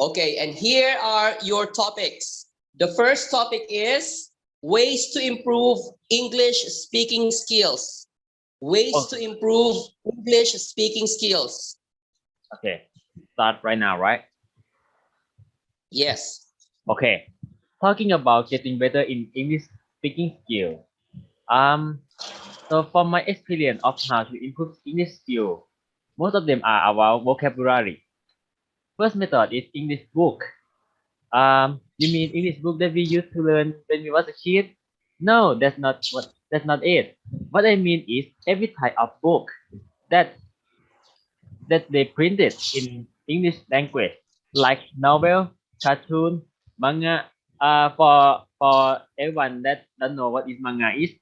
Okay, and here are your topics. The first topic is ways to improve English speaking skills. Ways to improve English speaking skills. Okay, start right now, right? Yes. Okay, talking about getting better in English speaking skill. So from my experience of how to improve English skill, most of them are about vocabulary. First method is English book. You mean English book that we used to learn when we was a kid? No, that's not it. What I mean is every type of book that they printed in English language, like novel, cartoon, manga. For everyone that don't know what is manga is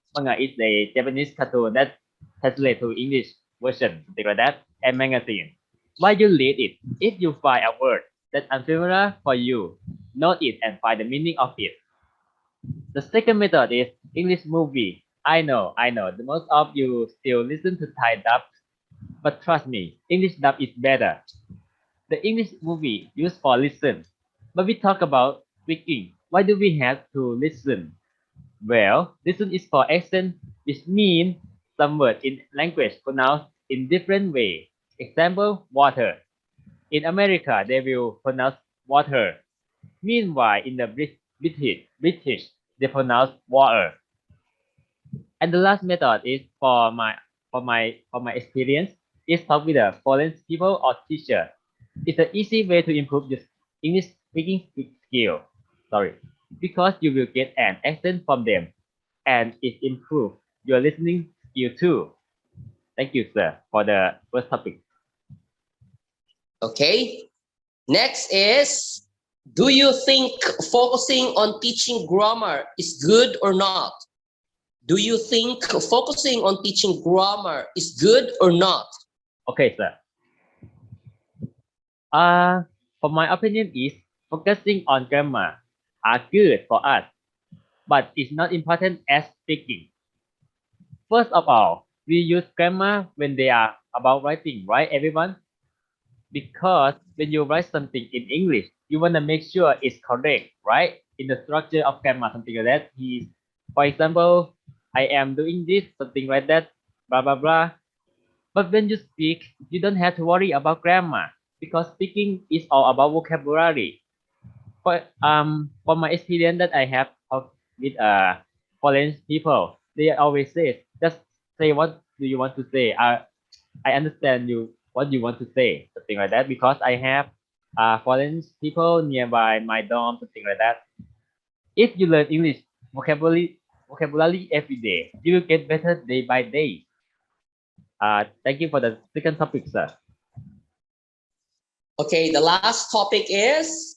the Japanese cartoon that translated to English version, something like that, and magazine. While you read it, if you find a word that's unfamiliar for you, note it and find the meaning of it. The second method is English movie. I know, the most of you still listen to Thai dub, but trust me, English dub is better. The English movie used for listen, but we talk about speaking. Why do we have to listen? Well, listen is for accent, which means some word in language pronounced in different way. Example, water. In America, they will pronounce water. Meanwhile, in the British, they pronounce water. And the last method is for my experience is talk with a foreign people or teacher. It's an easy way to improve your English speaking skill. Sorry, because you will get an accent from them, and it improves your listening skill too. Thank you, sir, for the first topic. Okay. Next is, do you think focusing on teaching grammar is good or not? Do you think focusing on teaching grammar is good or not? Okay, sir. For my opinion is focusing on grammar are good for us, but it's not important as speaking. First of all, we use grammar when they are about writing, right, everyone? Because when you write something in English, you want to make sure it's correct, right? In the structure of grammar, something like that. For example, I am doing this, something like that, blah, blah, blah. But when you speak, you don't have to worry about grammar because speaking is all about vocabulary. For my experience that I have with foreign people, they always say, just say what do you want to say. I understand you what you want to say, something like that, because I have foreign people nearby my dorm, something like that. If you learn English vocabulary every day, you will get better day by day. Thank you for the second topic, sir. Okay, the last topic is,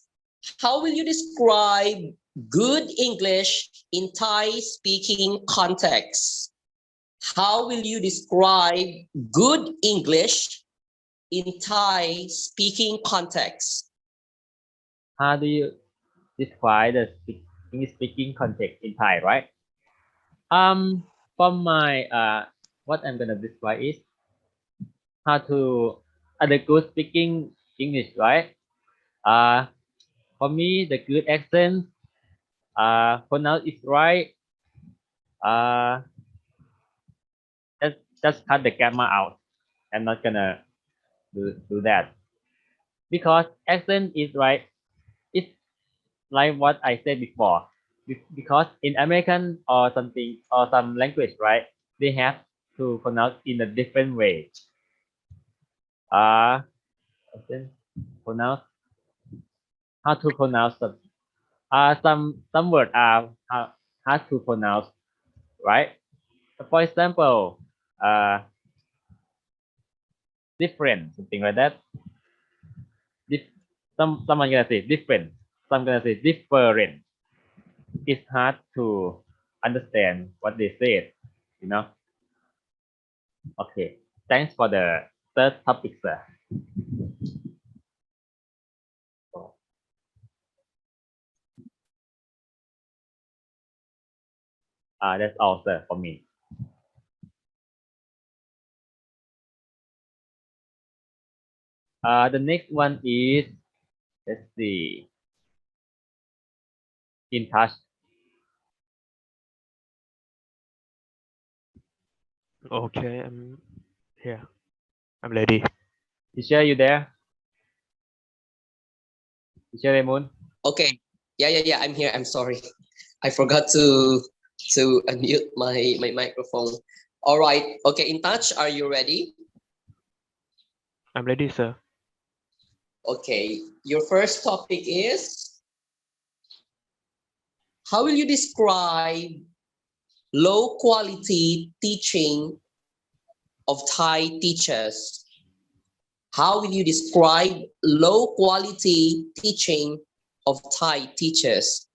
how will you describe good English in Thai speaking context? How will you describe good English in Thai speaking context? How do you describe the English speaking context in Thai, right? For my what I'm gonna describe is how to the good speaking English, right? Uh, for me, the good accent, pronounce is right. Uh, just cut the grammar out. I'm not gonna do that because accent is right. It's like what I said before. Because in American or something or some language, right? They have to pronounce in a different way. Accent, pronounce how to pronounce some words are hard to pronounce, right? For example, different, something like that. Someone gonna say different, some gonna say different. It's hard to understand what they said, you know. Okay, thanks for the third topic, sir. That's all, sir, for me. The next one is Let's see. In touch. Okay, I'm here. I'm ready. Teacher, you there? Teacher Raymond? Okay. Yeah. I'm here. I'm sorry. I forgot to unmute my microphone. All right. Okay. In touch. Are you ready? I'm ready, sir. Okay. Your first topic is how will you describe low quality teaching of Thai teachers? How will you describe low quality teaching of Thai teachers?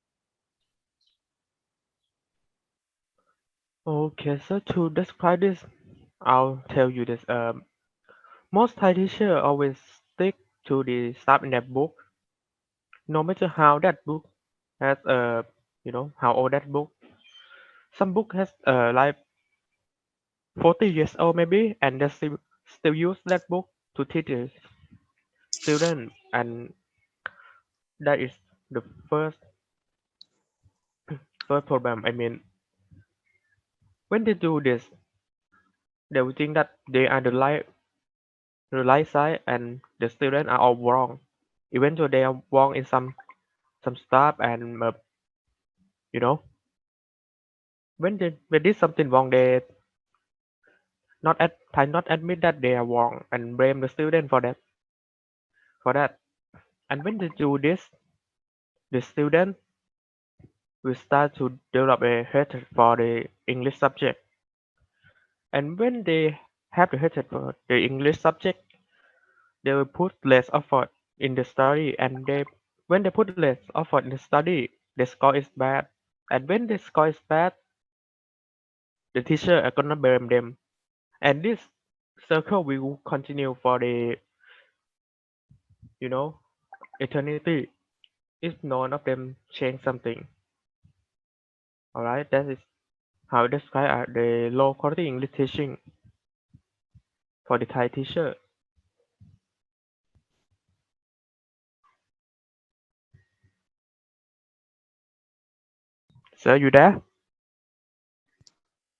Okay, so to describe this, I'll tell you this. Most Thai teachers always stick to the stuff in their book, no matter how that book has how old that book. Some book has like 40 years old maybe, and they still use that book to teach the student, and that is the first problem. I mean, when they do this, they will think that they are the right side, and the students are all wrong. Even though they are wrong in some stuff, and you know, when they did something wrong, they try not admit that they are wrong and blame the student for that. And when they do this, the student will start to develop a hatred for the English subject. And when they have the hatred for the English subject, they will put less effort in the study, and when they put less effort in the study, the score is bad. And when the score is bad, the teacher are gonna blame them, and this circle will continue for the you know eternity if none of them change something. All right, that is how I describe the low quality English teaching for the Thai teacher. So you there?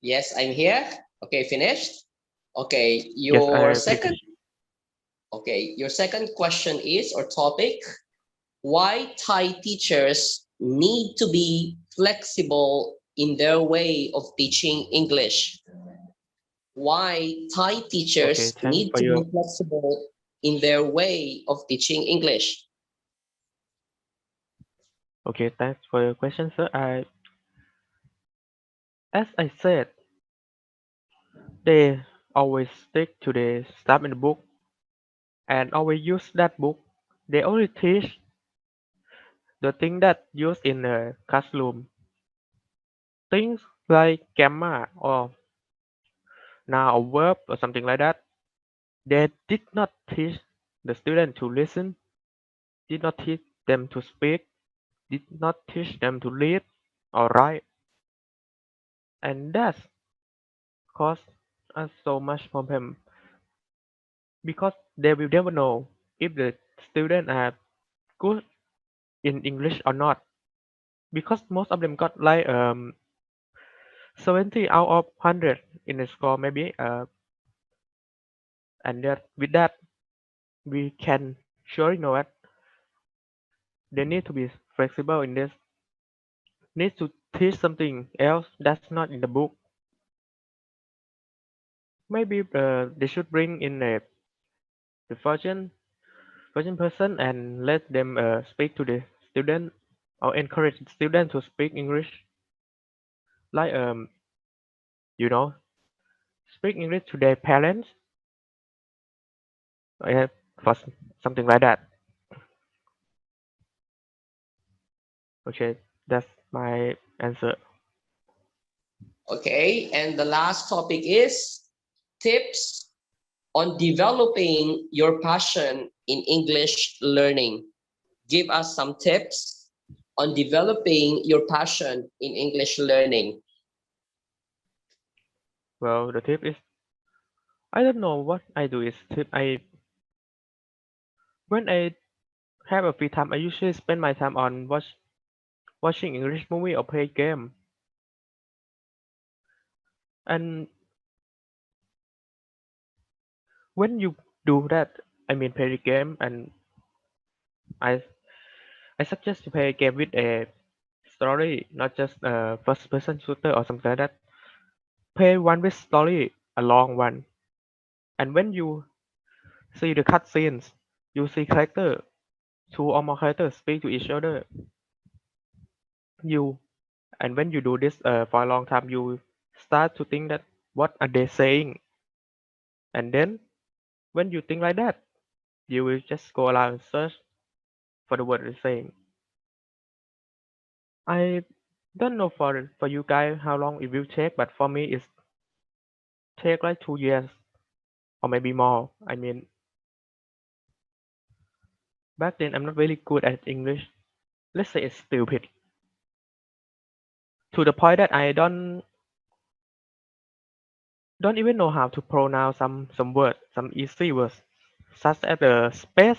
Yes, I'm here. Okay, finished. Okay, Yes, your I second finished. your second question is or topic, why Thai teachers need to be flexible in their way of teaching English? Why Thai Okay, teachers thanks need for to your be flexible in their way of teaching English? question, sir. As I said, they always stick to the stuff in the book and always use that book. They only teach the thing that used in the classroom, things like grammar or noun or verb or something like that. They did not teach the student to listen, did not teach them to speak, did not teach them to read or write, and that's caused us so much problem because they will never know if the students are good in English or not, because most of them got like 70 out of 100 in the score maybe, and that with that we can surely know that they need to be flexible in this, need to teach something else that's not in the book. Maybe they should bring in the virgin person and let them speak to the student, or encourage the student to speak English, like you know speak English to their parents, uh, for something like that. Okay, that's my answer. Okay, and the last topic is tips on developing your passion in English learning. Give us some tips on developing your passion in English learning. Well, the tip is, I don't know what I do is tip. I when I have a free time, I usually spend my time on watching English movie or play game. And when you do that, I mean play the game, and I I suggest to play a game with a story, not just a first person shooter or something like that. Play one with story, a long one. And when you see the cutscenes, you see two or more characters speak to each other. You and when you do this for a long time, you start to think that what are they saying, and then when you think like that, you will just go around and search for the word they're saying. I don't know for you guys how long it will take, but for me it's take like 2 years or maybe more. I mean, back then I'm not really good at English. Let's say it's stupid to the point that I don't even know how to pronounce some words, some easy words, such as the space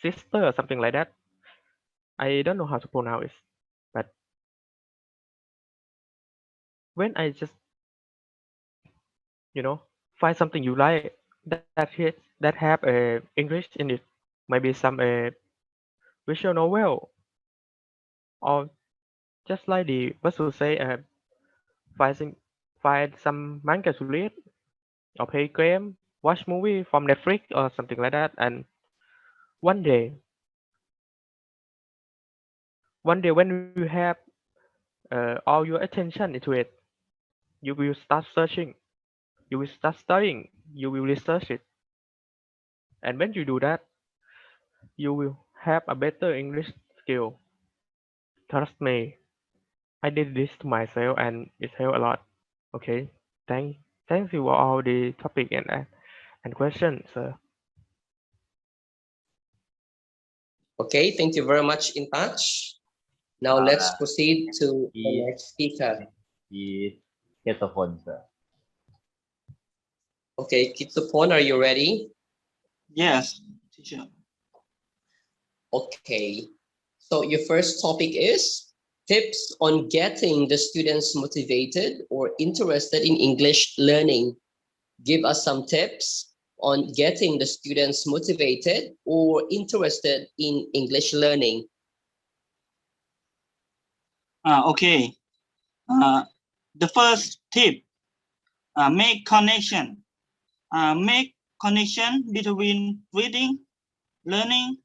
sister or something like that. I don't know how to pronounce it, but when I just you know find something you like that have a English in it, maybe some visual novel, or just like the Wasu say find some, find some manga to read or play game, watch movie from Netflix or something like that, and one day when you have all your attention into it, you will start searching, you will start studying, you will research it, and when you do that, you will have a better English skill. Trust me, I did this to myself and it helped a lot. Okay, thank you for all the topic and questions, sir. Okay, thank you very much, Intouch. Now let's proceed to the Is next speaker. is Khetsophon, sir. Okay, Khetsophon, are you ready? Yes, teacher. Okay, so your first topic is tips on getting the students motivated or interested in English learning. Give us some tips on getting the students motivated or interested in English learning. Okay. The first tip, make connection. Make connection between reading, learning,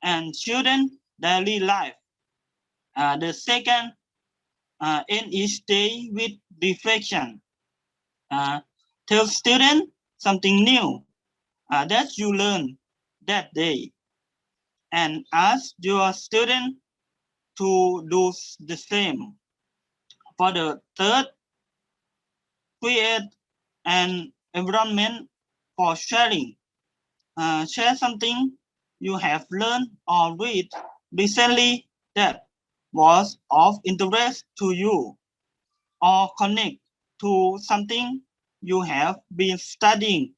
and student daily life. The second, end each day with reflection. Tell student something new that you learn that day, and ask your student to do the same. For the third, create an environment for sharing. Share something you have learned or read recently that was of interest to you, or connect to something you have been studying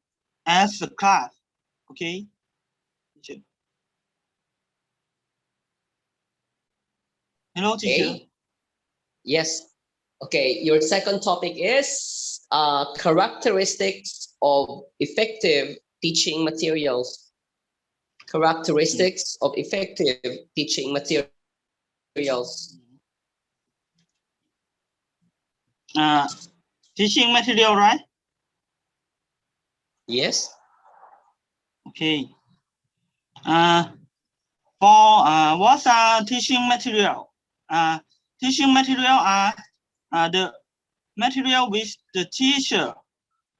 as a class. Okay. Hello, teacher. Okay. Yes. Okay, your second topic is characteristics of effective teaching materials. Characteristics of effective teaching materials. Teaching material, right? Yes. Okay. What's teaching material? Teaching material are the material which the teacher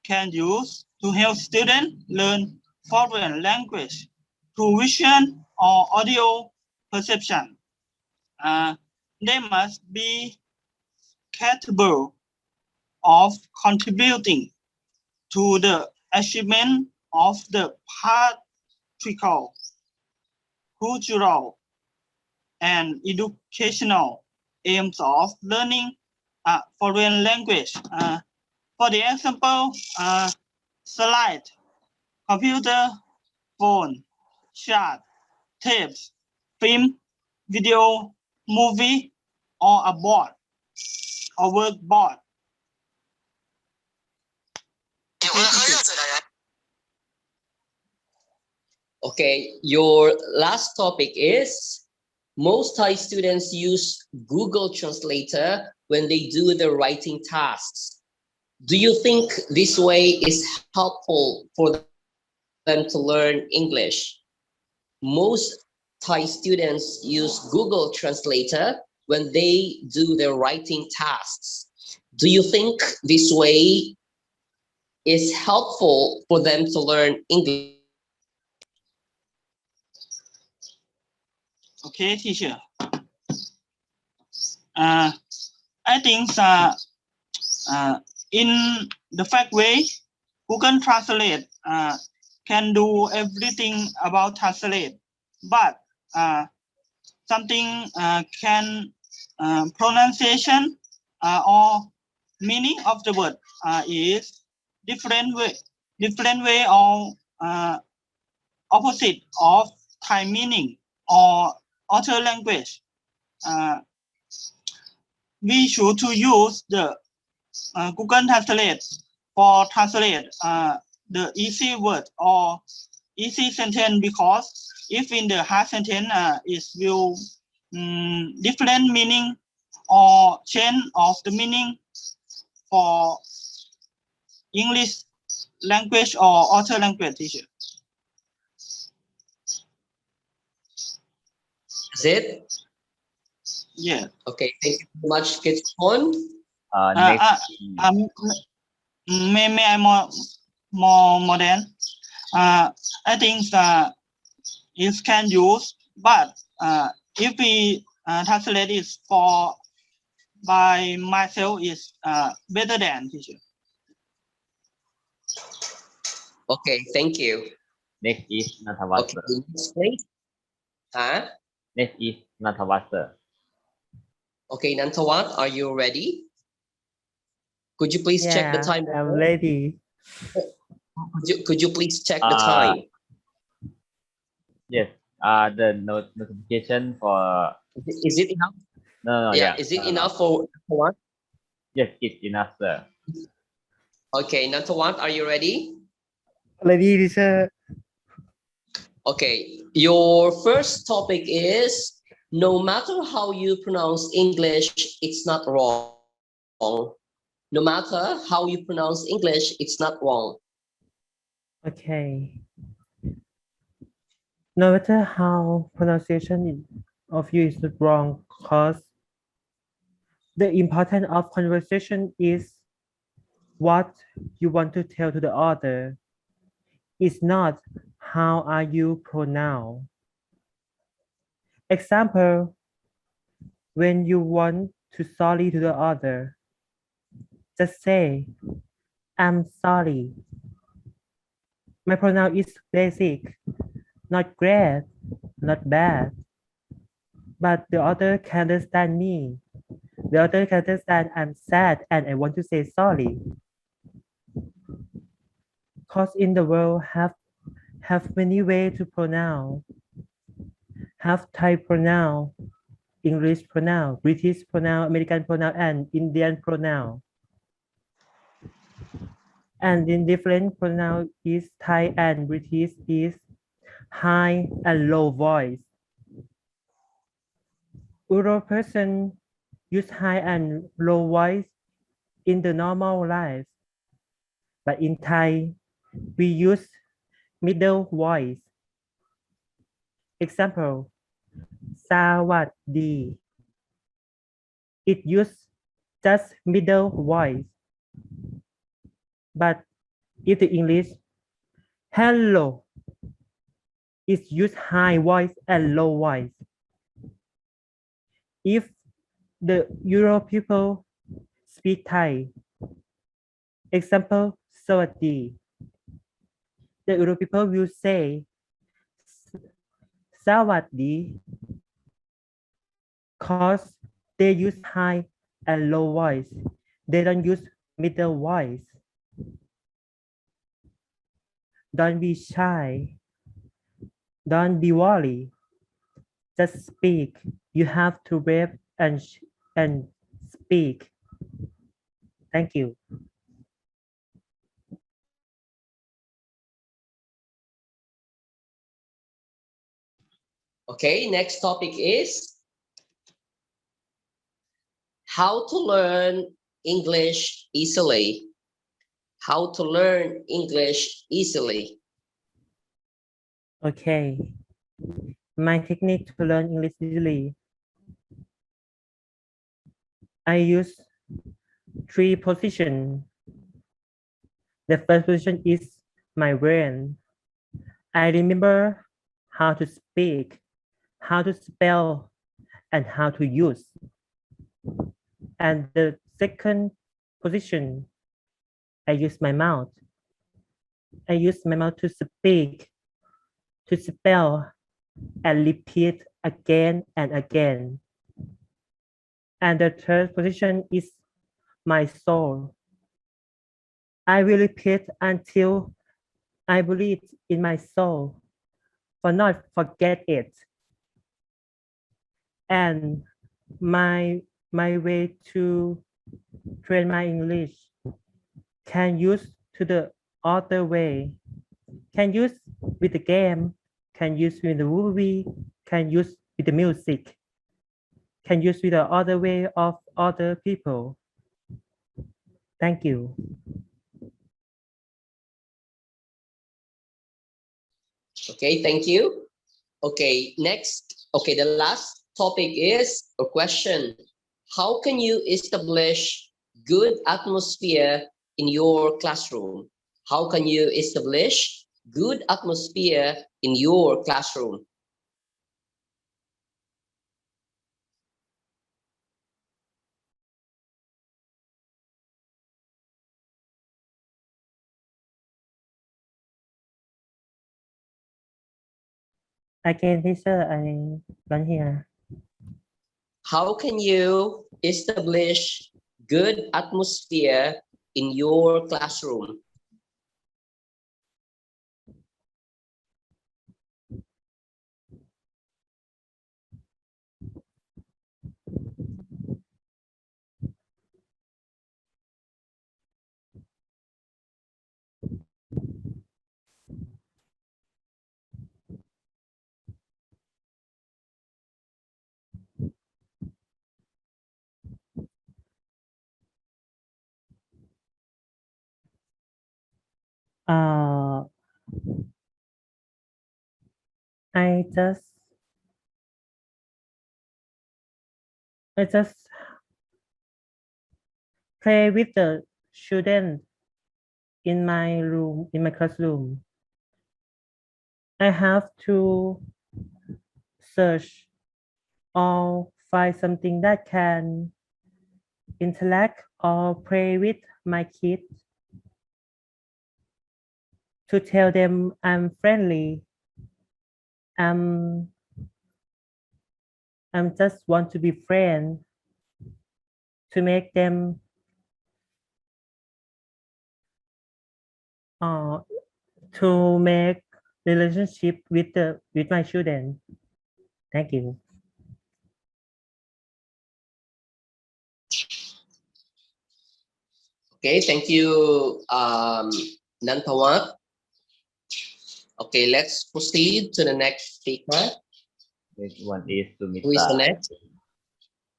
can use to help students learn foreign language through vision or audio perception. They must be capable of contributing to the achievement of the practical, cultural, and educational aims of learning foreign language. For the example, slide, computer, phone, chat, tapes, film, video, movie, or a board or workboard. Okay, your last topic is most Thai students use Google Translator when they do the writing tasks. Do you think this way is helpful for them to learn English? Most Thai students use Google Translator when they do their writing tasks. Do you think this way is helpful for them to learn English? Okay, teacher. I think in the fact way, Google Translate can do everything about translate, but something can pronunciation or meaning of the word is different way or opposite of Thai meaning or other language. We should to use the Google Translate for translate the easy word or easy sentence, because if in the hard sentence it will different meaning or change of the meaning for English language or other language, teacher. Is it? Yeah. Okay, thank you very much, Khetsophon. May I more than I think it can use, but if we translate it for by myself is better than, teacher. Okay, thank you. Next is Nantawat. Okay, next please. Next is Nantawat. Okay, Nantawat, are you ready? Could you please check the time? I'm ready. Could you please check the time? Yes. The notification for. Is it enough? No. Yeah. Is it enough for Nantawat? Yes, it's enough, sir. Okay, Nantawat, are you ready? Ready, sir. Okay, your first topic is no matter how you pronounce English, it's not wrong. No matter how you pronounce English, it's not wrong. Okay. No matter how pronunciation of you is wrong, because the importance of conversation is what you want to tell to the other. It's not how are you pronounce. Example, when you want to sorry to the other, just say, I'm sorry. My pronoun is basic, not great, not bad. But the other can understand me. The other can understand I'm sad and I want to say sorry. Because in the world have many ways to pronounce. Have Thai pronoun, English pronoun, British pronoun, American pronoun, and Indian pronoun. And in different pronoun is Thai and British is high and low voice. Euro person use high and low voice in the normal life. But in Thai, we use middle voice. Example, Sawadee. It use just middle voice. But if the English, hello, it use high voice and low voice. If the Euro people speak Thai, example, Sawadee, the Euro people will say, Sawadee, because they use high and low voice. They don't use middle voice. Don't be shy. Don't be worried. Just speak. You have to rap and speak. Thank you. Okay, next topic is how to learn English easily. How to learn English easily. Okay. My technique to learn English easily. I use 3 positions. The first position is my brain. I remember how to speak, how to spell, and how to use. And the second position, I use my mouth. I use my mouth to speak, to spell, and repeat again and again. And the third position is my soul. I will repeat until I believe in my soul, but not forget it. And my way to train my English can use to the other way. Can use with the game, can use with the movie, can use with the music, can use with the other way of other people. Thank you. Okay, thank you. Okay, next. Okay, the last topic is a question. How can you establish good atmosphere in your classroom? How can you establish good atmosphere in your classroom? Again, teacher, I don't hear. How can you establish good atmosphere in your classroom? Uh, I just play with the student in my room, in my classroom. I have to search or find something that can interact or play with my kids to tell them I'm friendly. I'm just want to be friends to make them to make relationship with my children. Thank you. Okay, thank you, Nantawat. Okay, let's proceed to the next speaker. Next one is Sumita. Who is the next?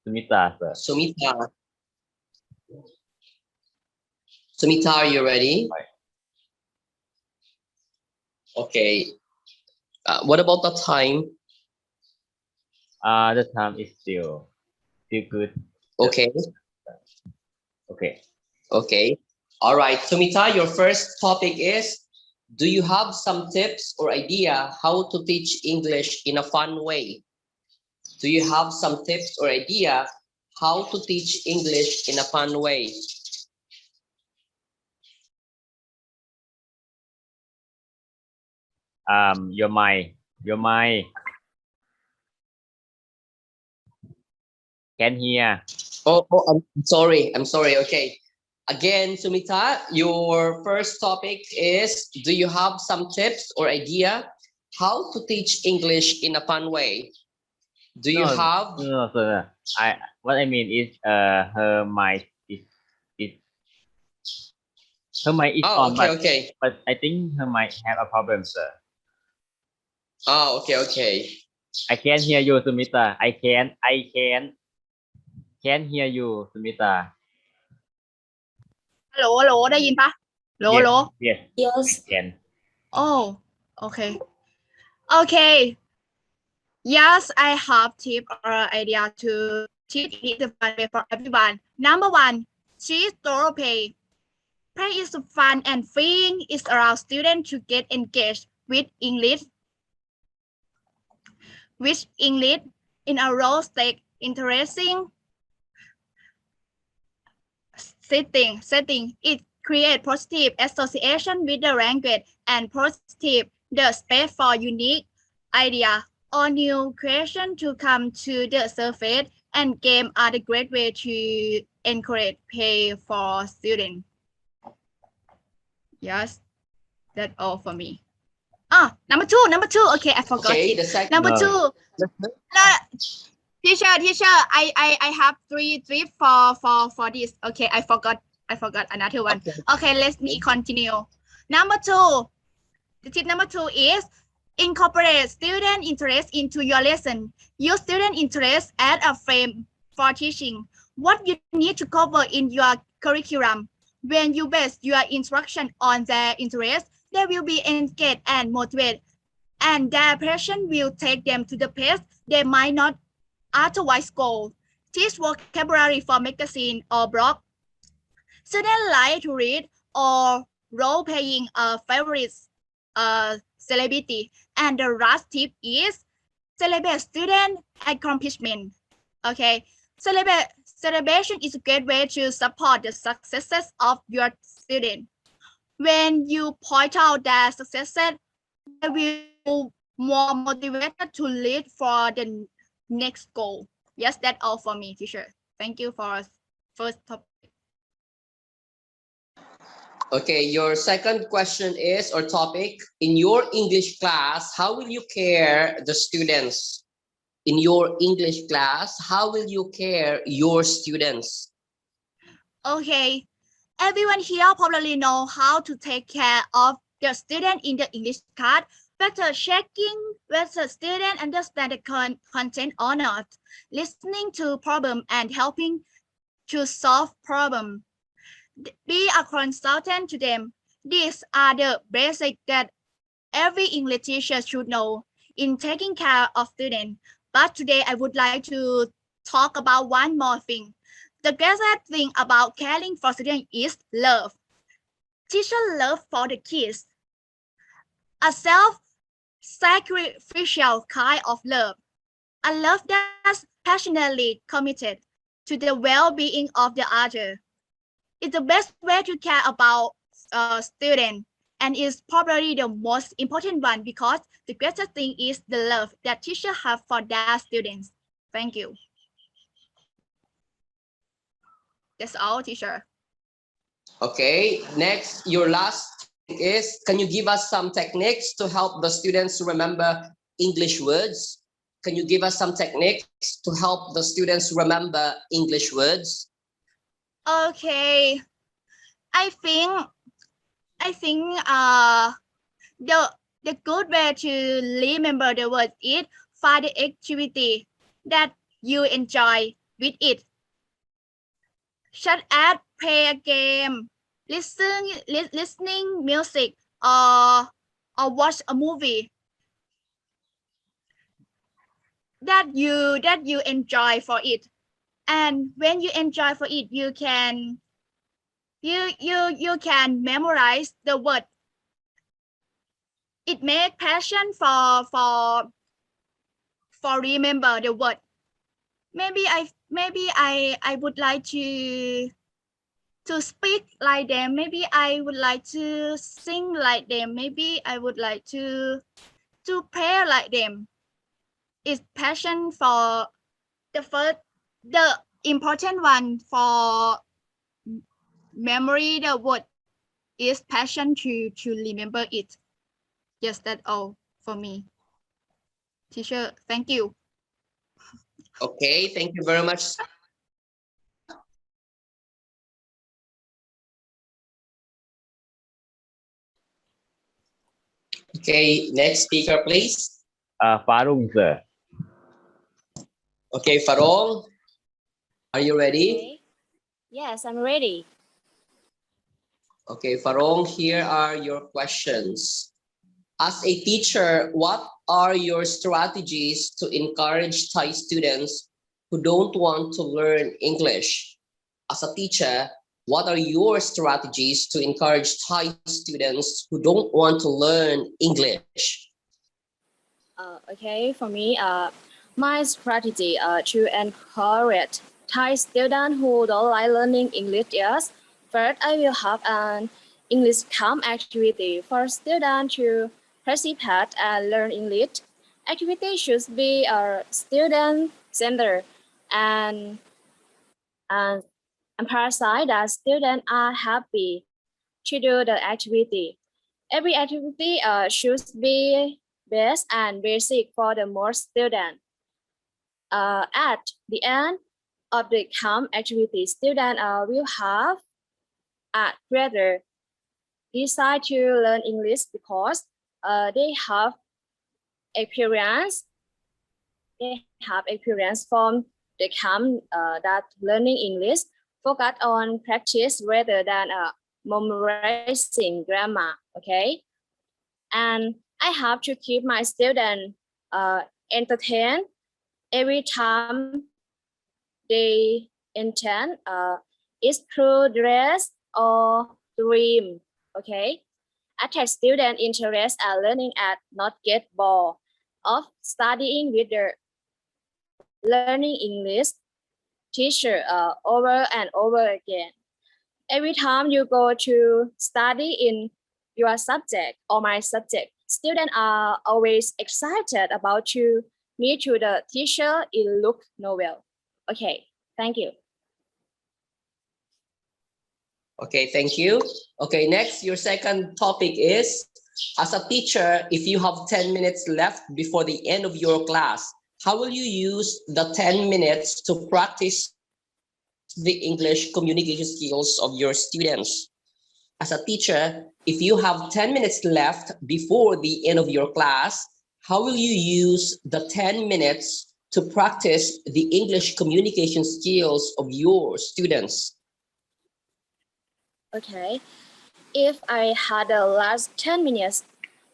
Sumita, sir. Sumita. Sumita, are you ready? Right. Okay. What about the time? The time is still good. Okay. Okay. Okay. All right. Sumita, your first topic is, do you have some tips or idea how to teach English in a fun way? Do you have some tips or idea how to teach English in a fun way? Your mic can hear. Oh, I'm sorry. I'm sorry. Okay. Again, Sumita, your first topic is, do you have some tips or idea how to teach English in a fun way? Do you have? No, sir. What I mean is her mic is her mic is Oh, on, okay, okay. but I think her mic have a problem, sir. Oh, okay, okay. I can't hear you, Sumita. I can't hear you, Sumita. ฮัลโหลฮัลโหลได้ยินปะฮัลโหลฮัลโหล Yes. Yes. I can. Oh, okay. Okay. Yes, I have tip or idea to teach it the fun way for everyone. Number one, teach thorough play. Play is fun and freeing. It allows students to get engaged with English in a role stake interesting setting. It creates positive association with the language and positive the space for unique idea or new creation to come to the surface, and game are the great way to encourage play for students. Yes, that's all for me. Number two. Okay, I forgot. Okay, the second. Number No. two. No, teacher. I have three for this. Okay, I forgot another one. Okay, let me continue. Number two. The tip number two is incorporate student interest into your lesson. Use student interest as a frame for teaching. What you need to cover in your curriculum. When you base your instruction on their interest, they will be engaged and motivated, and their passion will take them to the place they might not otherwise go. Teach vocabulary for magazine or blog. Students like to read or role-playing a favorite celebrity. And the last tip is celebrate student accomplishment. Okay, celebration is a great way to support the successes of your student. When you point out their successes, they will more motivated to lead for the next goal. Yes, that's all for me, teacher. Thank you for first topic. Okay, your second question is, or topic, in your English class, how will you care the students? In your English class, how will you care your students? Okay, everyone here probably know how to take care of the student in the English class, whether checking whether student understand the content or not, listening to problem and helping to solve problem. Be a consultant to them. These are the basics that every English teacher should know in taking care of students. But today I would like to talk about one more thing. The greatest thing about caring for students is love. Teacher love for the kids. A self-sacrificial kind of love. A love that's passionately committed to the well-being of the other. It's the best way to care about students, and is probably the most important one because the greatest thing is the love that teachers have for their students. Thank you. That's all, teacher. Okay, next, your last is, can you give us some techniques to help the students to remember English words? Can you give us some techniques to help the students remember English words? Okay, I think the good way to remember the word is find the activity that you enjoy with it, such as play a game, listening music, or watch a movie that you enjoy for it. And when you enjoy for it, you can memorize the word. It makes passion for remember the word. Maybe I would like to speak like them. Maybe I would like to sing like them. Maybe I would like to play like them. It's passion for the important one for memory the word is passion to remember it. Yes, that's all for me. Teacher, thank you. Okay, thank you very much. Okay, next speaker, please. Farung, sir. Okay, Farung, are you ready? Okay. Yes, I'm ready. Okay, Farung, here are your questions. As a teacher, what are your strategies to encourage Thai students who don't want to learn English? As a teacher, what are your strategies to encourage Thai students who don't want to learn English? Okay, for me, my strategy to encourage Thai students who don't like learning English is first I will have an English camp activity for students to participate and learn English. Activity should be student centered and and parasite that students are happy to do the activity. Every activity should be best and basic for the more students. At the end of the camp activity, students will have a greater desire to learn English because they have experience. They have experience from the camp that learning English focus on practice rather than memorizing grammar. Okay. And I have to keep my students entertained every time they intend is through dress or dream. Okay, attract student interest and learning and not get bored of studying with the learning English teacher over and over again. Every time you go to study in your subject or my subject, students are always excited about to meet to the teacher in look novel. Okay, thank you. Okay, thank you. Okay, next, your second topic is, as a teacher, if you have 10 minutes left before the end of your class, how will you use the 10 minutes to practice the English communication skills of your students? As a teacher, if you have 10 minutes left before the end of your class, how will you use the 10 minutes to practice the English communication skills of your students? Okay, if I had the last 10 minutes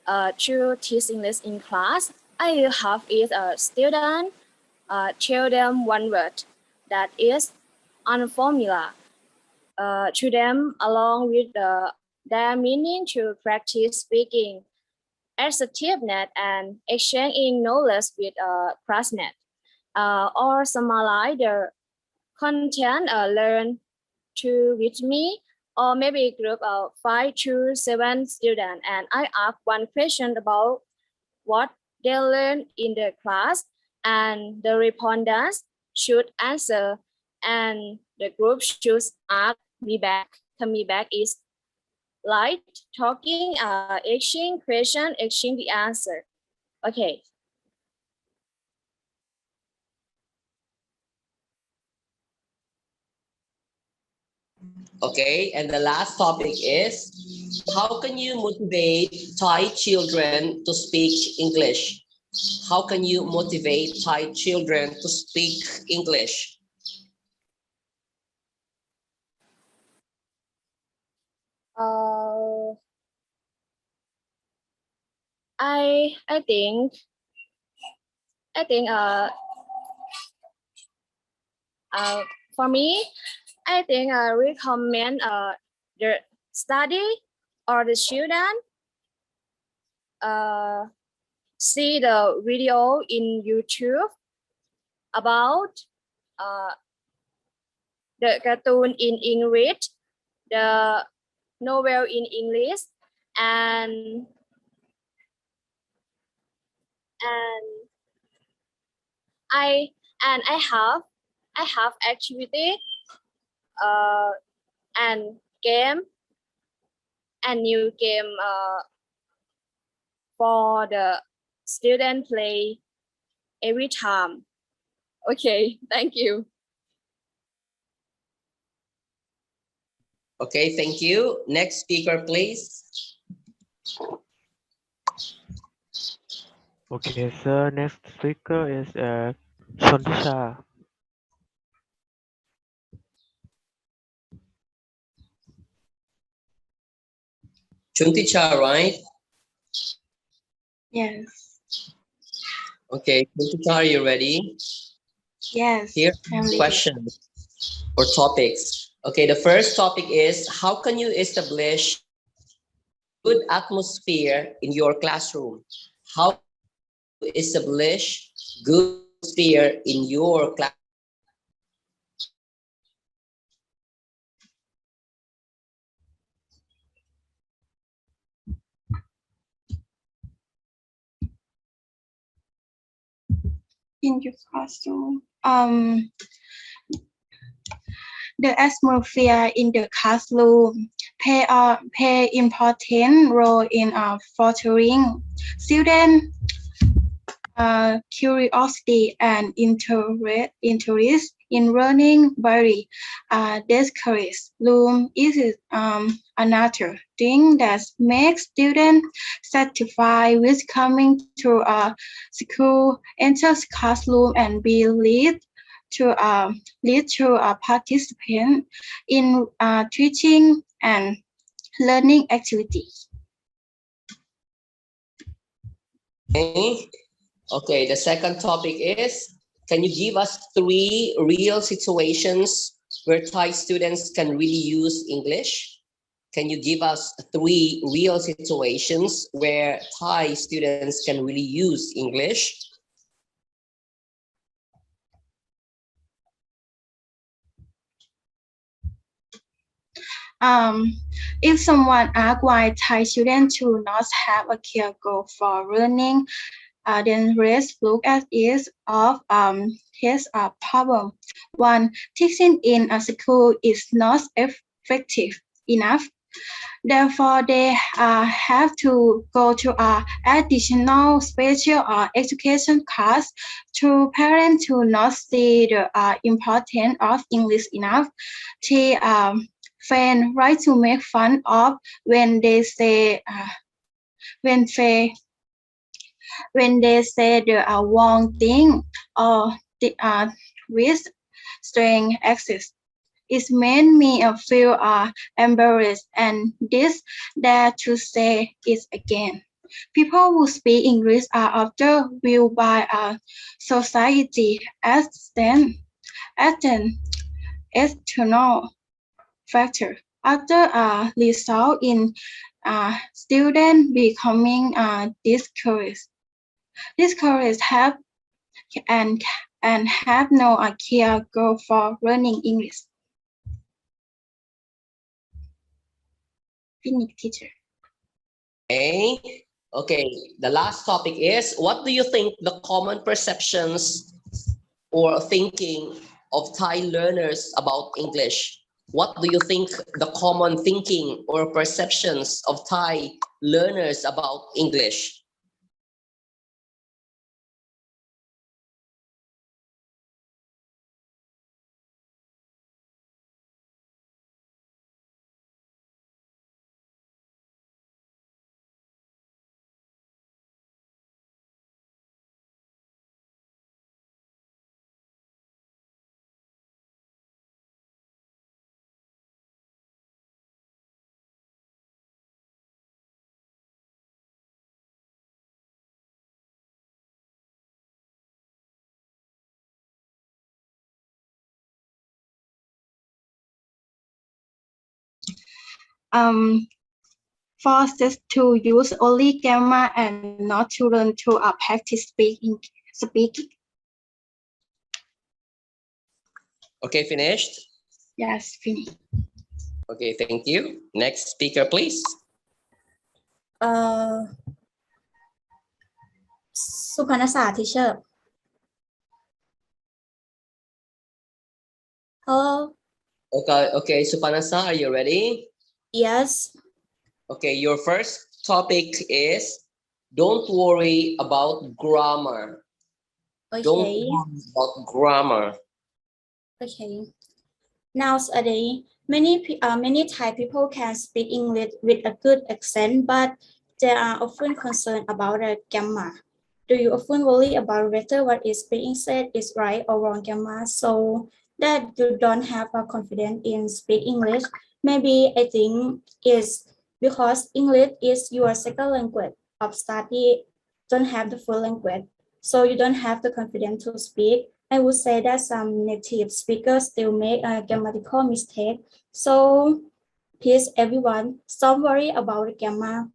to teach English in class, I will have each student tell them one word that is on formula to them along with their meaning to practice speaking, assertiveness, and exchanging knowledge with classmates, or summarize the content learned to with me, or maybe a group of 5 to 7 students, and I ask one question about what they learned in the class, and the respondents should answer, and the group should ask me back. Come me back is like talking, exchange question, exchange the answer. Okay. Okay, and the last topic is, how can you motivate Thai children to speak English? How can you motivate Thai children to speak English? I think for me, I think I recommend the study or the student see the video in YouTube about the cartoon in English, the novel in English, and I have activity and game and new game for the student play every time. Okay, thank you. Okay, thank you. Next speaker, please. Okay, sir. Next speaker is Chonticha. Chonticha, right? Yes. Okay, Chonticha, are you ready? Yes. Here I'm ready. questions or topics. Okay, the first topic is how can you establish good atmosphere in your classroom? How to establish good atmosphere in your class? In your classroom. The atmosphere in the classroom play important role in fostering student curiosity and interest in learning. Very discouraged room is another thing that makes students satisfied with coming to a school, enter classroom, and be lead to a participant in teaching and learning activities. Okay, the second topic is, can you give us 3 real situations where Thai students can really use English? Can you give us 3 real situations where Thai students can really use English? If someone asks why Thai students do not have a clear goal for learning, then let's look at each of his problem. 1. Teaching in a school is not effective enough. Therefore, they have to go to additional special education class. To parents who not see the importance of English enough, they friends like to make fun of when they say when they say the wrong thing or the with strange accents. It made me feel embarrassed and this dare to say it again. People who speak English are often viewed by society as an external factor. Other result in students becoming discouraged. Discouraged have and have no clear goal for learning English. Finish, teacher. Okay, the last topic is, what do you think the common perceptions or thinking of Thai learners about English? What do you think the common thinking or perceptions of Thai learners about English? Forced to use only grammar and not to learn to practice speaking. Okay, finished? Yes, finish. Okay, thank you. Next speaker, please. Suphannasa, teacher. Hello. Okay, Suphannasa, are you ready? Yes. Okay, your first topic is, don't worry about grammar. Don't Okay. worry about grammar. Okay. Nowadays, many Thai people can speak English with a good accent, but they are often concerned about the grammar. Do you often worry about whether what is being said is right or wrong grammar, so that you don't have a confidence in speak English? Maybe I think it's because English is your second language of study, don't have the full language, so you don't have the confidence to speak. I would say that some native speakers still make a grammatical mistake. So please everyone, don't worry about the grammar.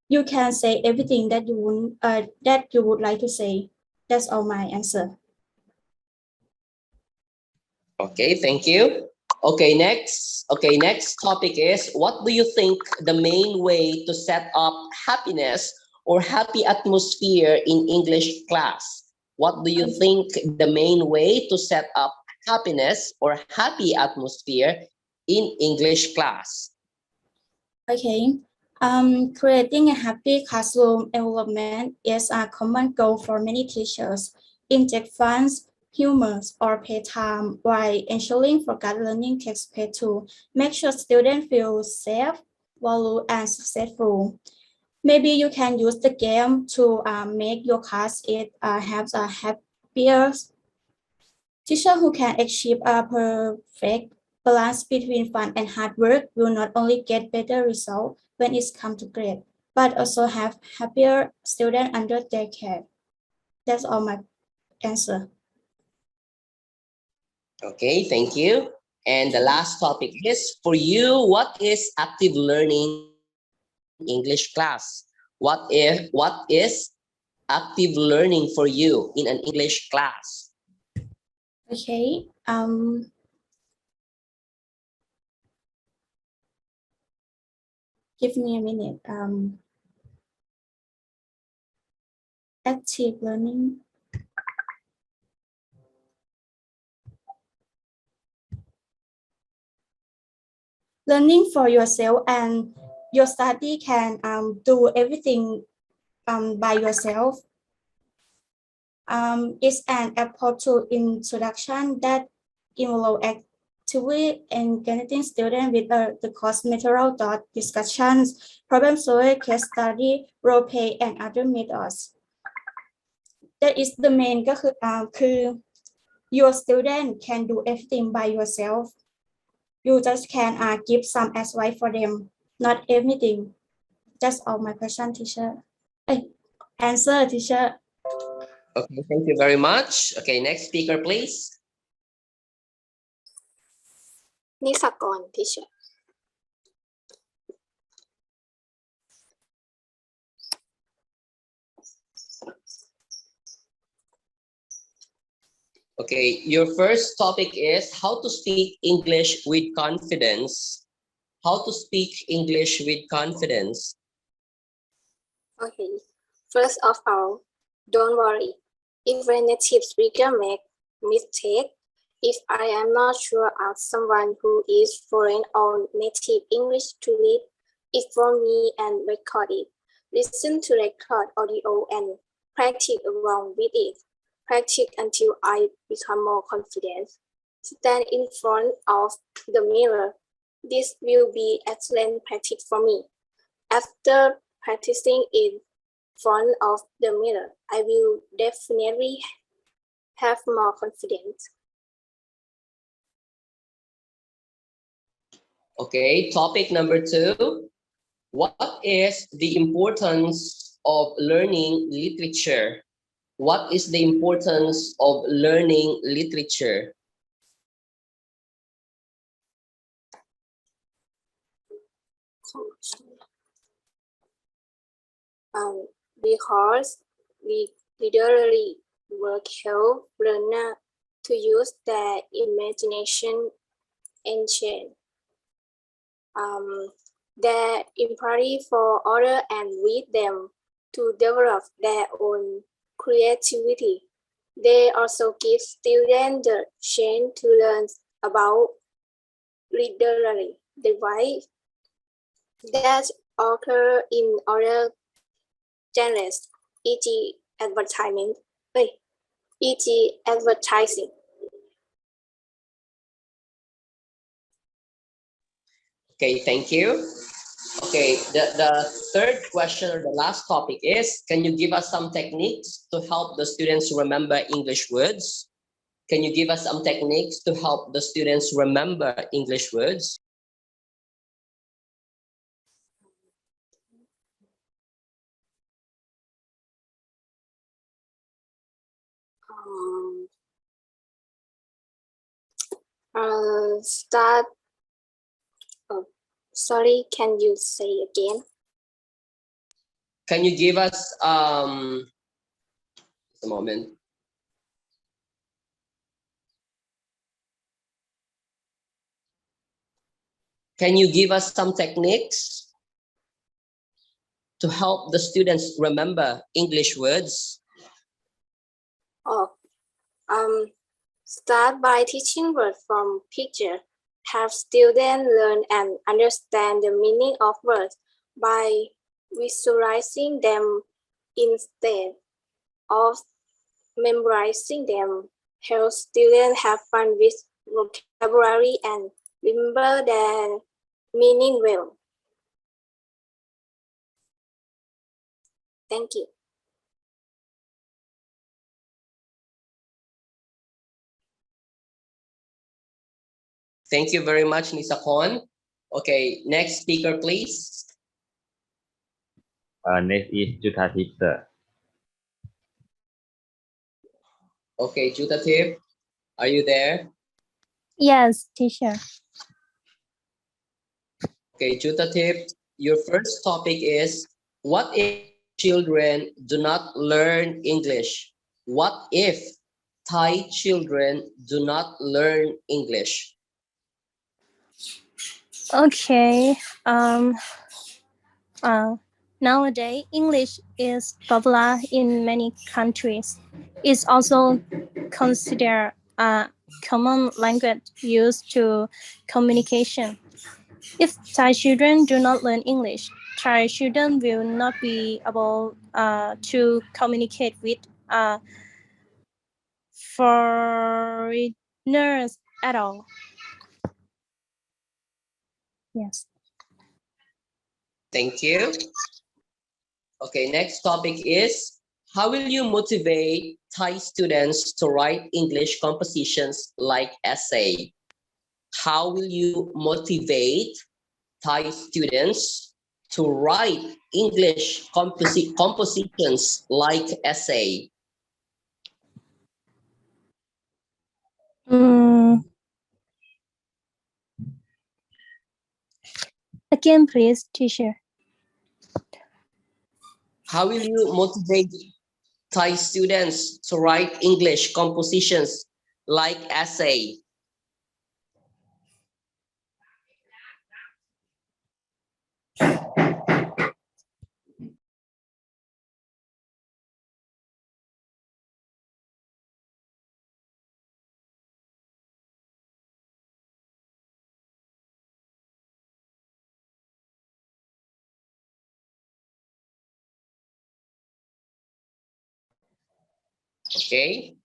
You can say everything that you would like to say. That's all my answer. Okay, thank you. Okay, next topic is, what do you think the main way to set up happiness or happy atmosphere in English class? What do you think the main way to set up happiness or happy atmosphere in English class? Okay. Creating a happy classroom environment is a common goal for many teachers. Inject funds, humor, or pay time while ensuring forgot learning takes place to make sure students feel safe, valued, and successful. Maybe you can use the game to make your class have a happier teacher who can achieve a perfect balance between fun and hard work will not only get better results when it comes to grade, but also have happier students under their care. That's all my answer. Okay, thank you. And the last topic is, for you, what is active learning in English class? What is active learning for you in an English class? Okay. Give me a minute. Active learning. Learning for yourself and your study can do everything by yourself. It's an approach to introduction that involves actively engaging students with the course material, thought discussions, problem solving, case study, role play, and other methods. That is the main ก็คือ your student can do everything by yourself. You just can give some advice for them, not everything. That's all my question, teacher. Answer, teacher. Okay, thank you very much. Okay, next speaker, please. Nisakorn, teacher. Okay, your first topic is how to speak English with confidence. How to speak English with confidence. Okay. First of all, don't worry. If a native speaker makes mistake, if I am not sure, ask someone who is fluent or native English to read it for me and record it. Listen to record audio and practice along with it. Practice until I become more confident. Stand in front of the mirror. This will be excellent practice for me. After practicing in front of the mirror, I will definitely have more confidence. Okay, topic number 2. What is the importance of learning literature? What is the importance of learning literature? Because we literally work help learner to use their imagination and change their empathy for others and read them to develop their own creativity. They also give students the chance to learn about literary devices that occur in other genres, e.g. advertisement, e.g. advertising. Okay, thank you. Okay, the third question or the last topic is, can you give us some techniques to help the students remember English words? Can you give us some techniques to help the students remember English words? Start. Oh, sorry, can you say again? Can you give us a moment? Can you give us some techniques to help the students remember English words? Oh, start by teaching words from picture. Have students learn and understand the meaning of words by visualizing them instead of memorizing them. Help students have fun with vocabulary and remember their meaning well. Thank you. Thank you very much, Nisakorn. Okay, next speaker, please. Next is Juthathip, sir. Okay, Juthathip, are you there? Yes, teacher. Okay, Juthathip, your first topic is, what if children do not learn English? What if Thai children do not learn English? Okay. Nowadays, English is popular in many countries. It's also considered a common language used to communication. If Thai children do not learn English, Thai children will not be able to communicate with foreigners at all. Yes. Thank you. Okay, next topic is, how will you motivate Thai students to write English compositions like essay? How will you motivate Thai students to write English compositions like essay? Again, please, teacher. How will you motivate Thai students to write English compositions like essay? Okay.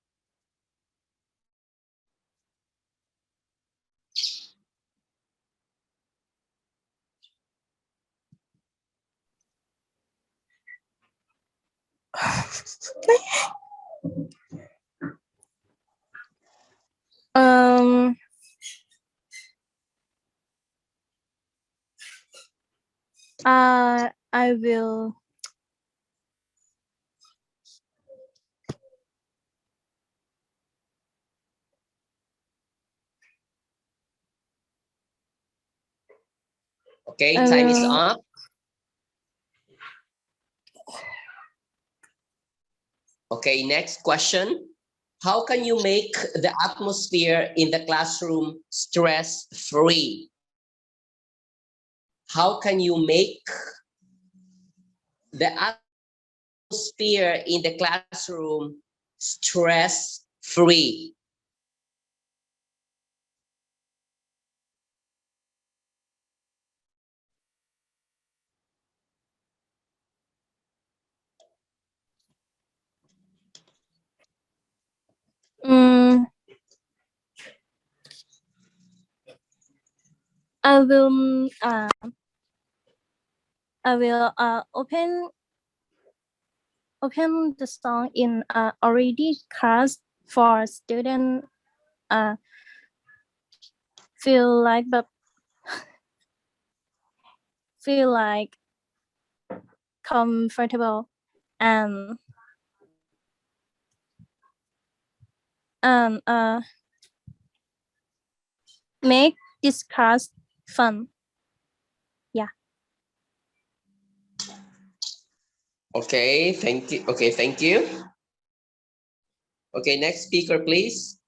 I will. Okay, time is up. Okay, next question. How can you make the atmosphere in the classroom stress-free? How can you make the atmosphere in the classroom stress-free? I will open the song in already class for student feel like comfortable and make this class fun. Yeah. Okay, thank you. Okay, thank you. Okay, next speaker, please.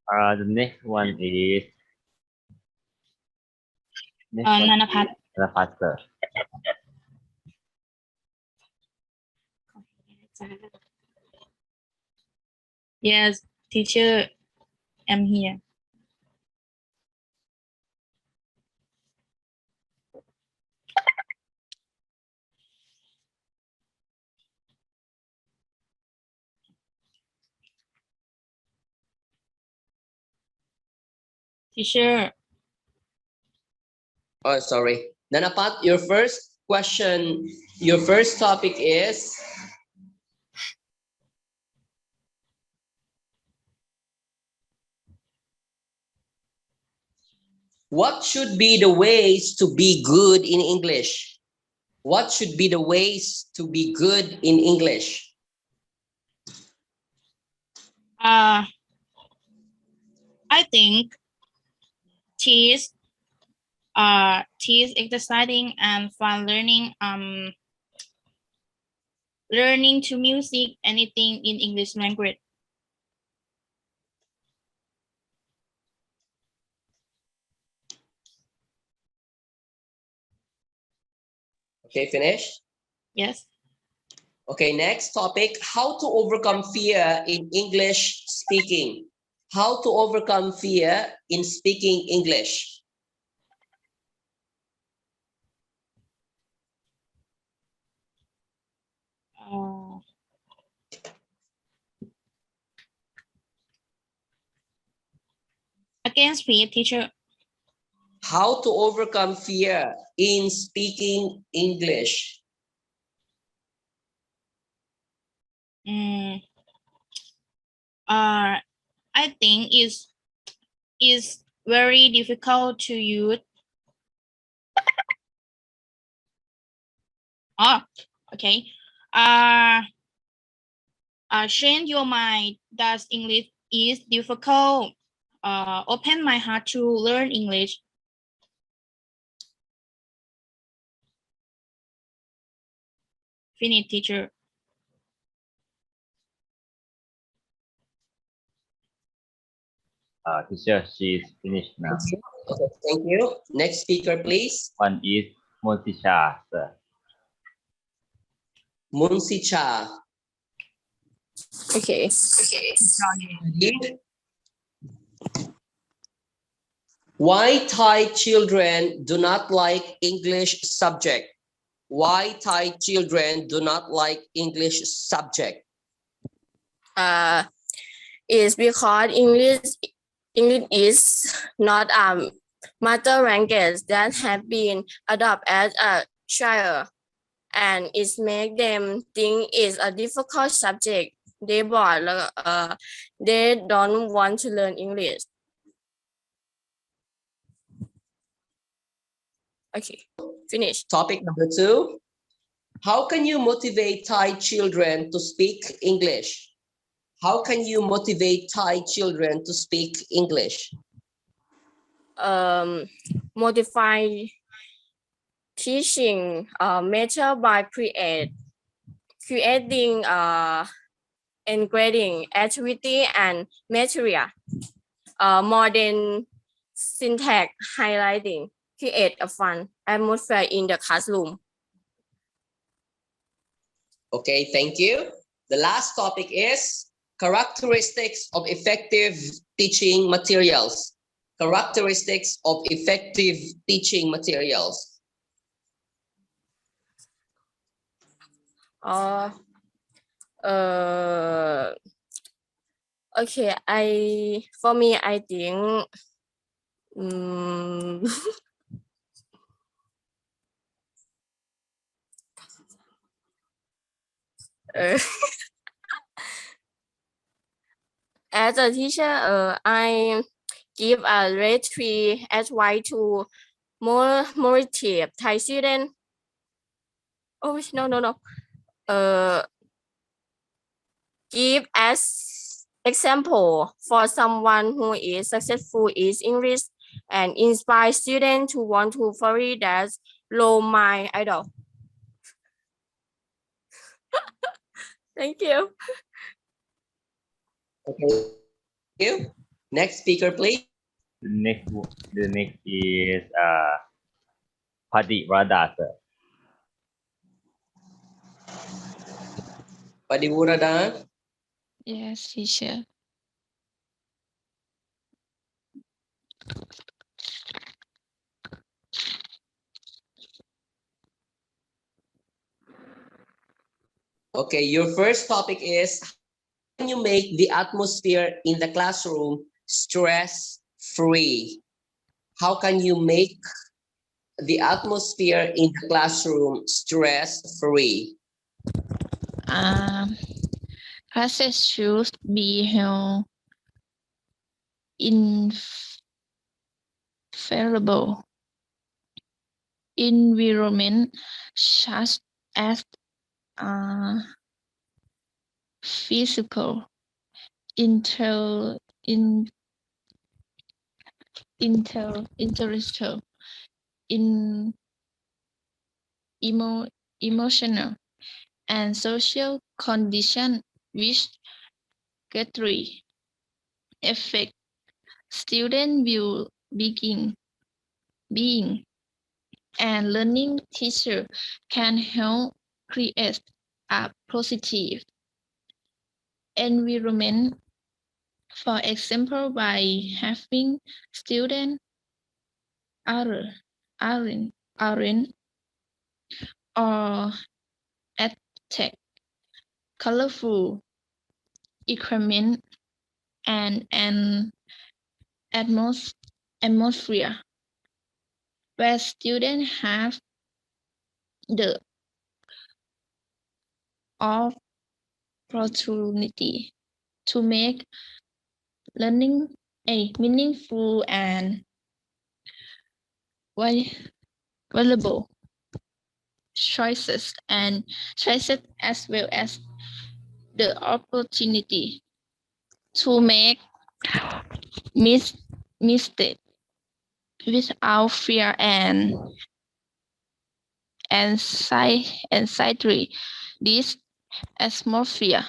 The next one is Nanaphat. Nanaphat, sir. Yes, teacher, I'm here. Teacher. Oh, sorry. Nanaphat, your first question, your first topic is what should be the ways to be good in English? What should be the ways to be good in English? I think teach exercising and fun learning learning to music, anything in English language. Okay, finish? Yes. Okay, next topic, how to overcome fear in English speaking. How to overcome fear in speaking English. Against speed, teacher. How to overcome fear in speaking English. I think is very difficult to use. Okay. Change your mind. Does English is difficult? Open my heart to learn English. Finish, teacher. Teacher, she's finished now. Okay, thank you. Next speaker, please. One is Monsicha, sir. Monsicha. Okay. Why Thai children do not like English subject? Why Thai children do not like English subject? Is because English is not a mother language that have been adopted as a child, and it make them think it's a difficult subject. They don't want to learn English. Okay, finish. Topic number 2. How can you motivate Thai children to speak English? How can you motivate Thai children to speak English? Modify teaching method by creating and grading activity and material. Modern syntax highlighting, create a fun atmosphere in the classroom. Okay, thank you. The last topic is characteristics of effective teaching materials. Characteristics of effective teaching materials. Okay, I think As a teacher, I give a grade 3 advice to more motivated Thai student. Oh no. Give as example for someone who is successful in English and inspire students to want to follow that role my idol. Thank you. Okay. Thank you. Next speaker, please. The next is Padiworada, sir. Padiworada. Yes, teacher. Okay, your first topic is how can you make the atmosphere in the classroom stress-free? How can you make the atmosphere in the classroom stress-free? Classes should be held in favorable environment such as physical, intellectual, in emotional, and social condition which greatly affect student will being and learning. Teacher can help create a positive environment, for example by having students aren't or attack colorful equipment and an atmosphere where students have the opportunity to make learning a meaningful and valuable choices as well as the opportunity to make mistakes without fear and anxiety. This atmosphere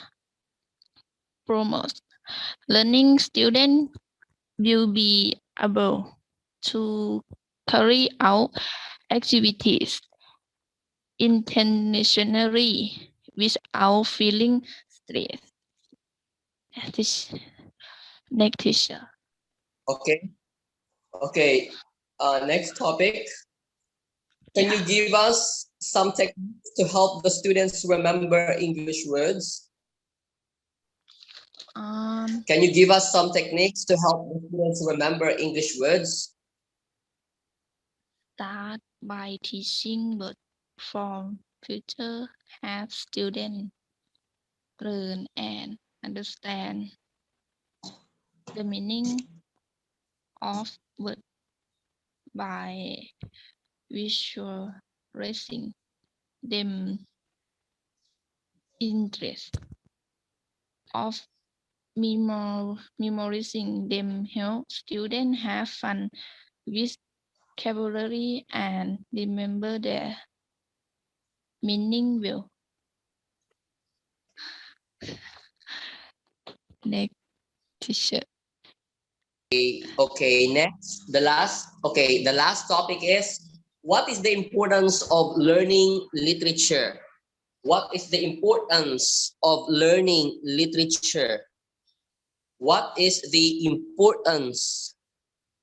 promotes learning. Students will be able to carry out activities intentionally without feeling stress. Next teacher. Okay. Okay. Next topic. Can you give us some techniques to help the students remember English words? Can you give us some techniques to help the students remember English words? Start by teaching word form. Future have students learn and understand the meaning of word by visualizing them. Interest of memorizing them help students have fun with vocabulary and remember their meaning well. Next teacher. Okay, next, the last topic is, what is the importance of learning literature? What is the importance of learning literature? What is the importance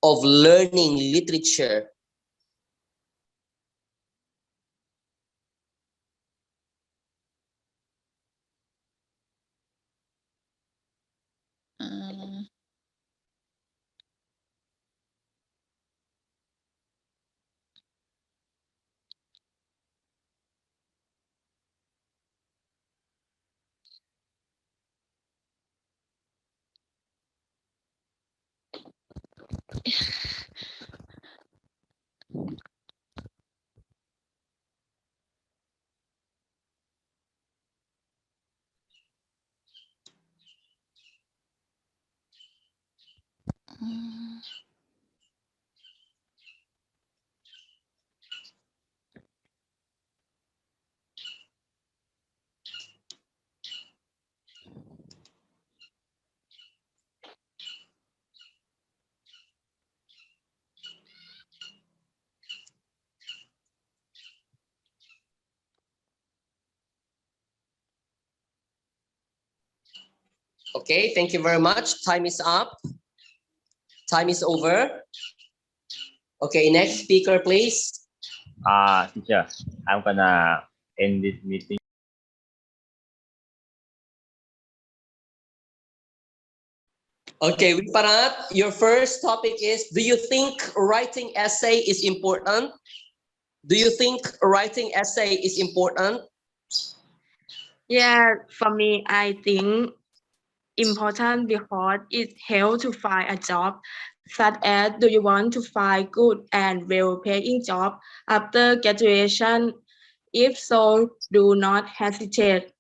of learning literature? Okay, thank you very much. Time is up. Time is over. Okay, next speaker, please. Teacher, I'm gonna end this meeting. Okay, Wiparat, your first topic is, do you think writing essay is important? Do you think writing essay is important? Yeah, for me, I think important because it helps to find a job, such as do you want to find good and well-paying job after graduation? If so, do not hesitate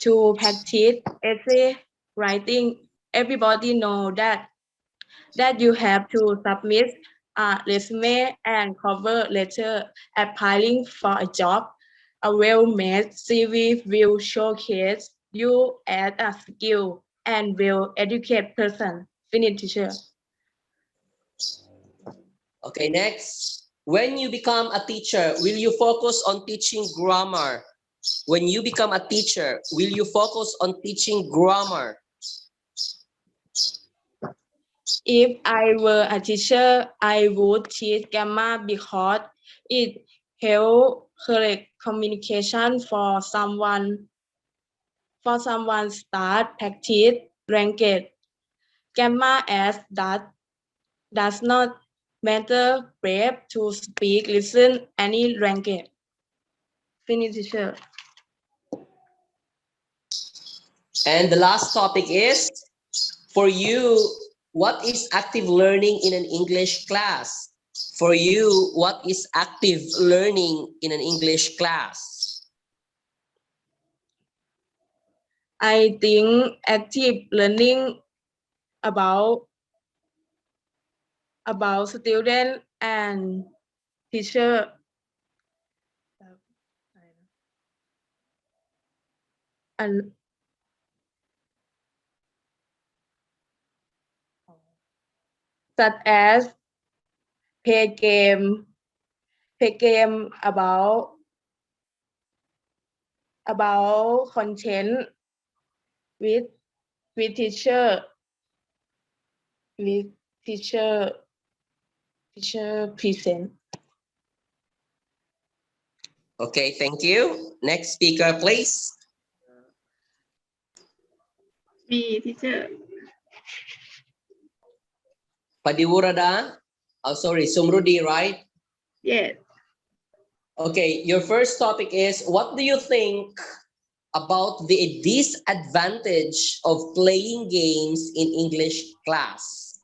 to practice essay writing. Everybody know that you have to submit a resume and cover letter applying for a job. A well-made CV will showcase you as a skilled and well-educated person. Finish, teacher. Okay, next. When you become a teacher, will you focus on teaching grammar? When you become a teacher, will you focus on teaching grammar? If I were a teacher, I would teach grammar because it helps correct communication for someone start practice language. Grammar as that does not matter brave to speak, listen any language. Finish, teacher. And the last topic is, for you, what is active learning in an English class? For you, what is active learning in an English class? I think active learning about student and teacher and such as play game about content with teacher present. Okay, thank you. Next speaker, please. Me, teacher. Padiworada. Oh, sorry, Somruedee, right? Yes. Okay, your first topic is, what do you think about the disadvantage of playing games in English class?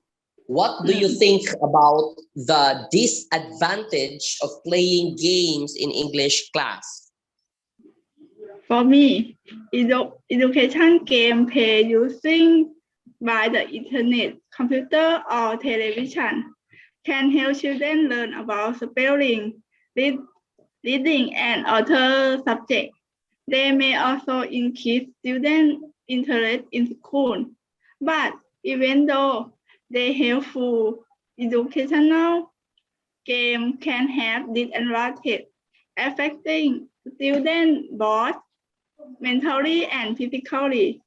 What do you think about the disadvantage of playing games in English class? For me, education game play using by the internet, computer, or television can help children learn about spelling, reading, and other subjects. They may also increase student interest in school, but even though they helpful educational game can have disadvantages, affecting students both mentally and physically.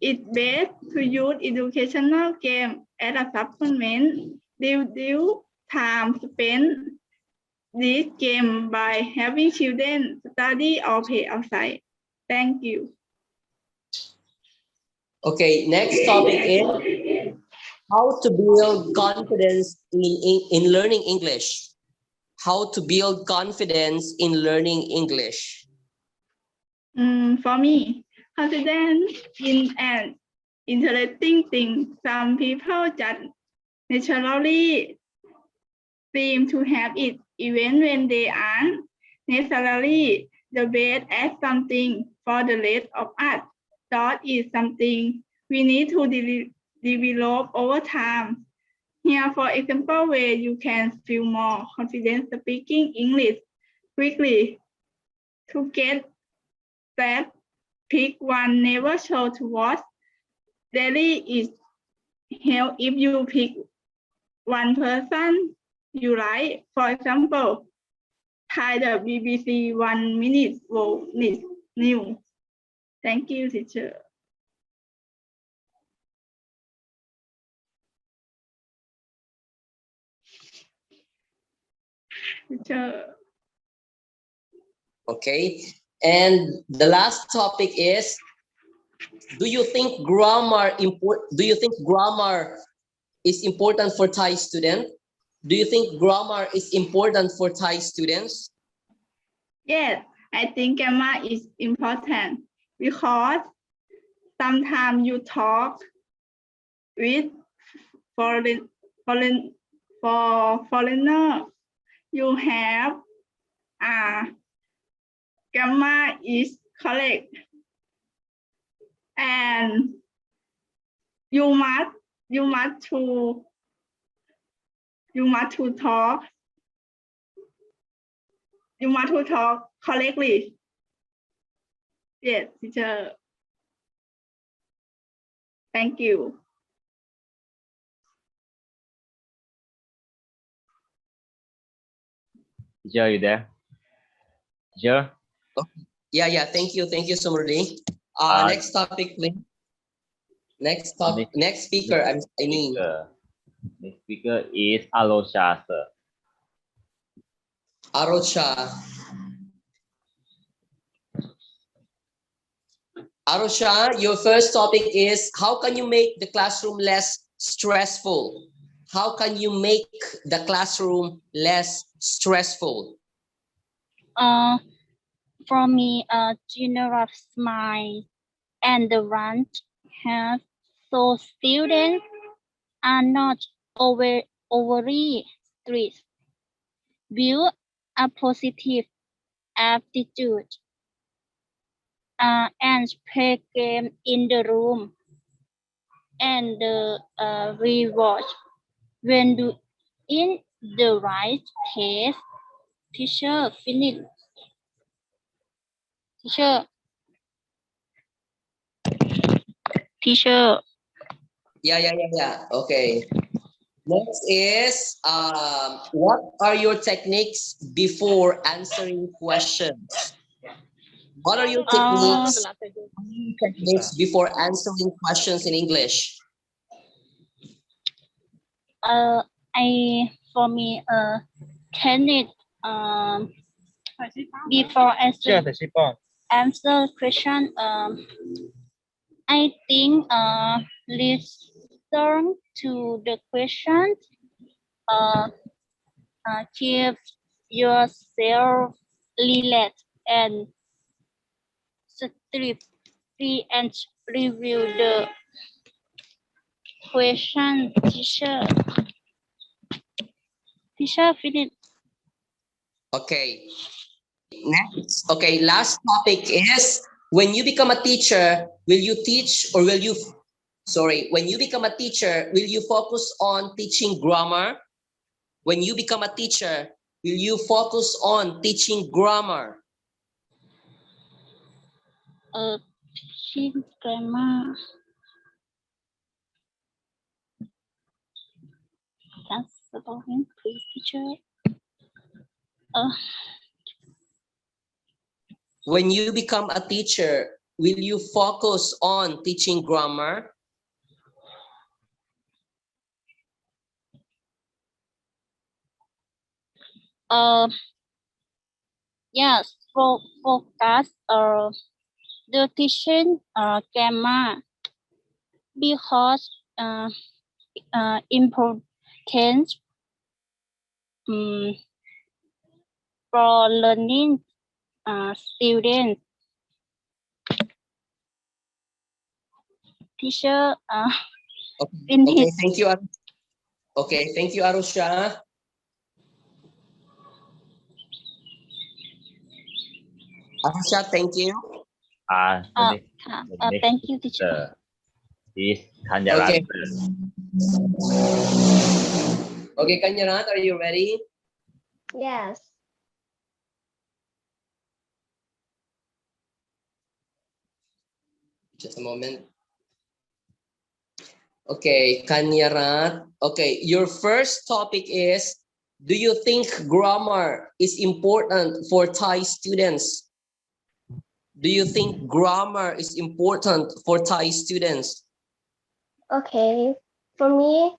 It's best to use educational game as a supplement, reduce time spent this game by having children study or play outside. Thank you. Okay, next topic is how to build confidence in learning English. How to build confidence in learning English. For me, confidence in an interesting thing. Some people just naturally seem to have it, even when they aren't necessarily the best at something for the rest of us. Thought is something we need to develop over time. Here, for example, where you can feel more confident speaking English quickly. To get that, pick one never show to watch. Daily is help if you pick one person you like. For example, try the BBC 1 minute world news. Thank you, teacher. Teacher. Okay. And the last topic is, do you think grammar is important for Thai students? Do you think grammar is important for Thai students? Yes, I think grammar is important because sometimes you talk with foreigner, you have grammar is correct, and you must talk correctly. Yes, teacher. Thank you. Teacher, are you there? Teacher? Yeah. Thank you, Somruedee. Next topic, please. Next speaker. Next speaker is Arocha, sir. Arocha, your first topic is, how can you make the classroom less stressful? How can you make the classroom less stressful? For me, a general smile and the lunch have so students are not overly stressed. Build a positive attitude and play game in the room and reward when do in the right place. Teacher finish. Teacher. Yeah. Okay. Next is, what are your techniques before answering questions? What are your techniques before answering questions in English? Technique before answer question. I think listen to the questions. Keep yourself relaxed and stress-free and review the question. Teacher finish. Okay. Next. Okay. Last topic is, when you become a teacher, will you teach or will you? Sorry. When you become a teacher, will you focus on teaching grammar? When you become a teacher, will you focus on teaching grammar? Teaching grammar. That's about him, please, teacher. When you become a teacher, will you focus on teaching grammar? Yes, focus the teaching grammar because important for learning students. Teacher, Okay, thank you. Okay, thank you, Arocha. Arocha, thank you. The next thank you, teacher. is Kanyarat. Okay. Okay, Kanyarat, are you ready? Yes. Just a moment. Okay, Kanyarat. Okay, your first topic is, do you think grammar is important for Thai students? Do you think grammar is important for Thai students? Okay. For me,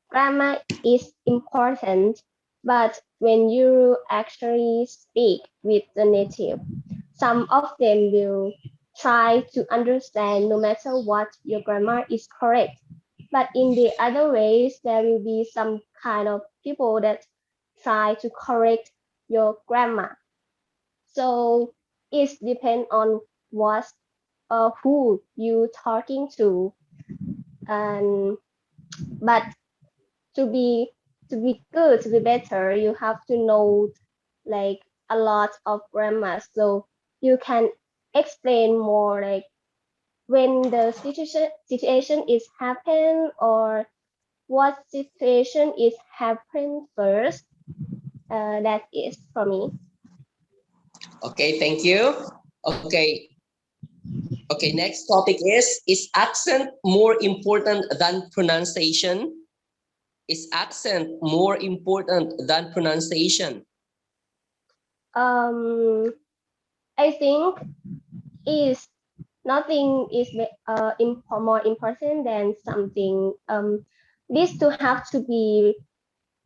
grammar is important, but when you actually speak with the native, some of them will try to understand no matter what your grammar is correct. But in the other ways, there will be some kind of people that try to correct your grammar. So it depends on what who you talking to, and but to be good, to be better, you have to know like a lot of grammar, so you can explain more like when the situation is happen, or what situation is happen first. That is for me. Okay, thank you. Okay. Okay, next topic is accent more important than pronunciation? Is accent more important than pronunciation? I think is nothing is more important than something. These two have to be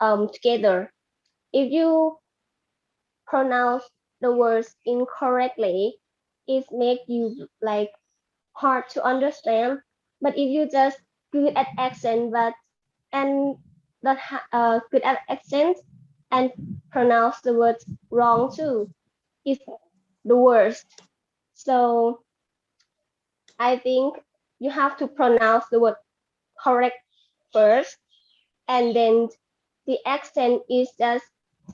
together. If you pronounce the words incorrectly, it make you like hard to understand. But if you just good at accent, and not good at accent and pronounce the words wrong too, it's the worst. So I think you have to pronounce the word correct first, and then the accent is just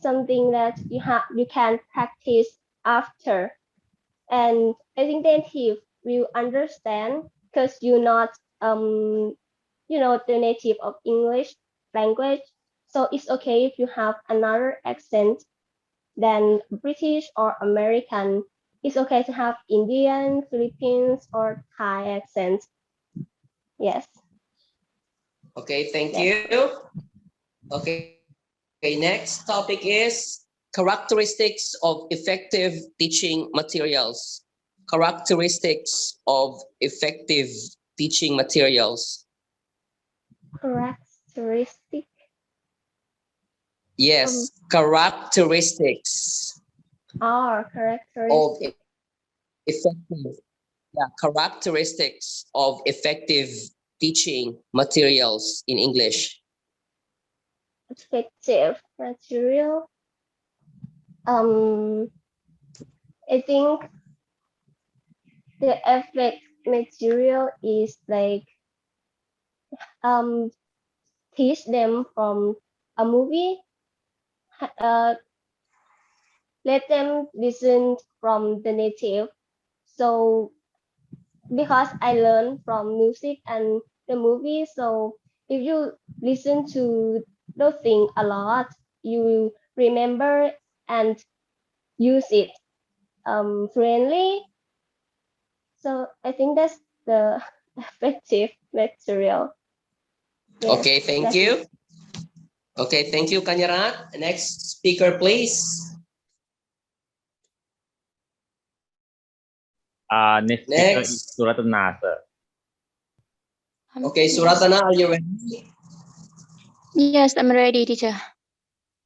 something that you can practice after. And I think native will understand because you're not the native of English language. So it's okay if you have another accent than British or American. It's okay to have Indian, Philippines, or Thai accent. Yes. Okay, thank you. Okay, next topic is characteristics of effective teaching materials. Characteristics of effective teaching materials. Characteristic. Yes, characteristics of effective. Yeah, characteristics of effective teaching materials in English. Effective material. I think the effect material is like teach them from a movie. Let them listen from the native. So because I learned from music and the movie, so if you listen to those things a lot, you remember and use it fluently. So I think that's the effective material. Yes, Okay, thank you. it. Okay, thank you, Kanyarat. Next speaker, please. Next speaker is Surattana, sir. Okay, Surattana, are you ready? Yes, I'm ready, teacher.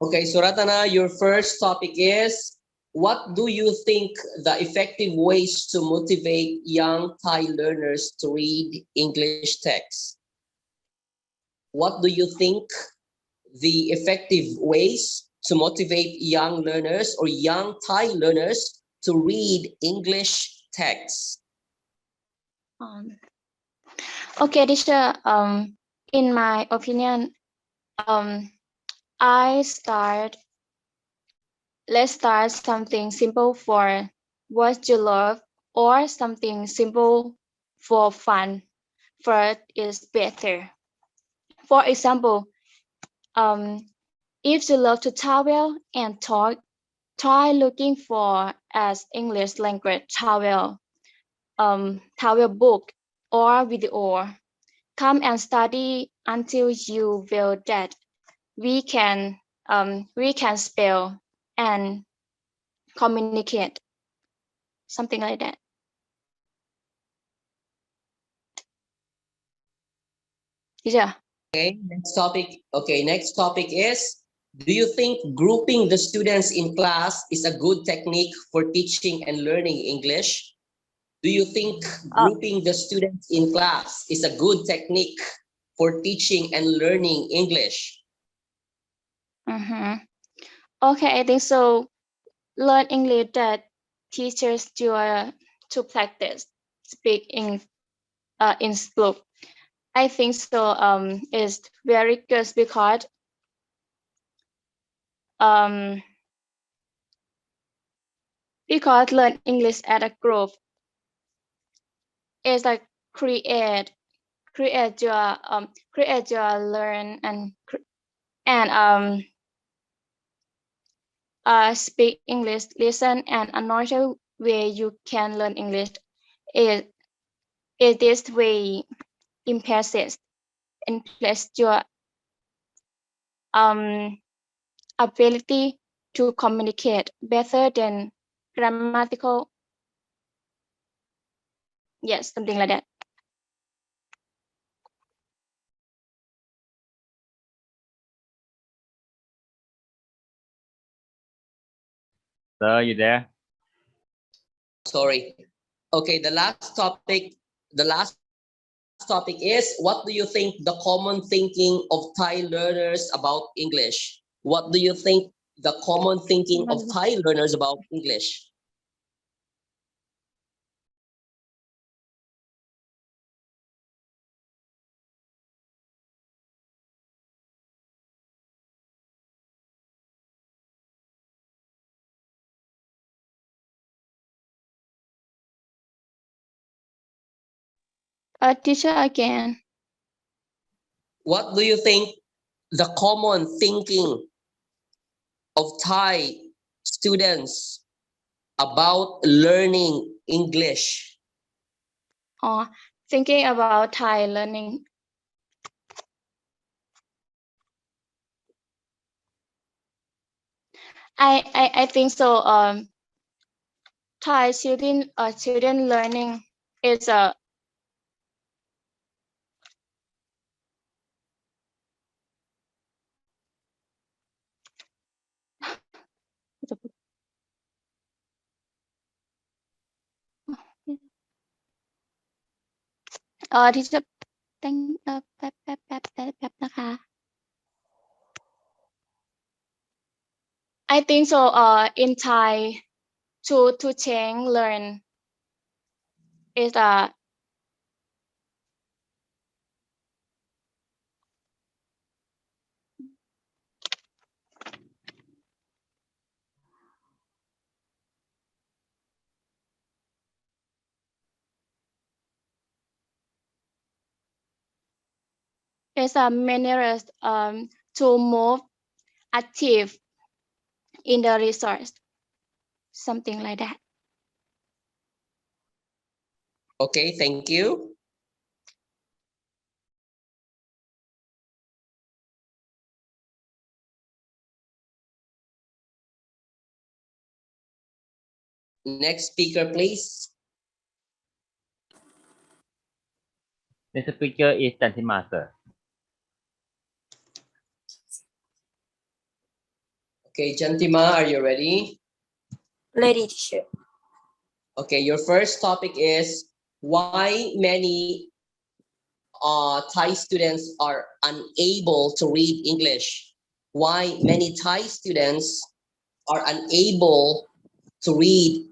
Okay, Surattana, your first topic is, what do you think the effective ways to motivate young Thai learners to read English texts? What do you think the effective ways to motivate young learners or young Thai learners to read English texts? Okay, teacher. In my opinion, Let's start something simple for what you love or something simple for fun. First is better. For example, if you love to travel and talk, try looking for as English language travel book or video. Come and study until you will that we can spell and communicate, something like that. Yeah. Okay, next topic. Okay, next topic is, do you think grouping the students in class is a good technique for teaching and learning English? Do you think grouping the students in class is a good technique for teaching and learning English? Okay, I think so. Learn English that teachers to practice speak in school. I think so. Is very good because learn English at a group is like create your learn and speak English, listen, and another way you can learn English is this way emphasis your ability to communicate better than grammatical. Yes, something like that. Sir, you there? Sorry. Okay, the last topic is, what do you think the common thinking of Thai learners about English? What do you think the common thinking of Thai learners about English? Teacher again. What do you think the common thinking of Thai students about learning English? Thinking about Thai learning. I think so. Thai children learning is aที่จะแต่งแป๊บนะคะ I think so. In Thai, to change learn is a manner to move active in the resource, something like that. Okay, thank you. Next speaker, please. Next speaker is Jantima, sir. Okay, Jantima, are you ready? Ready, teacher. Okay, your first topic is why many Thai students are unable to read English. Why many Thai students are unable to read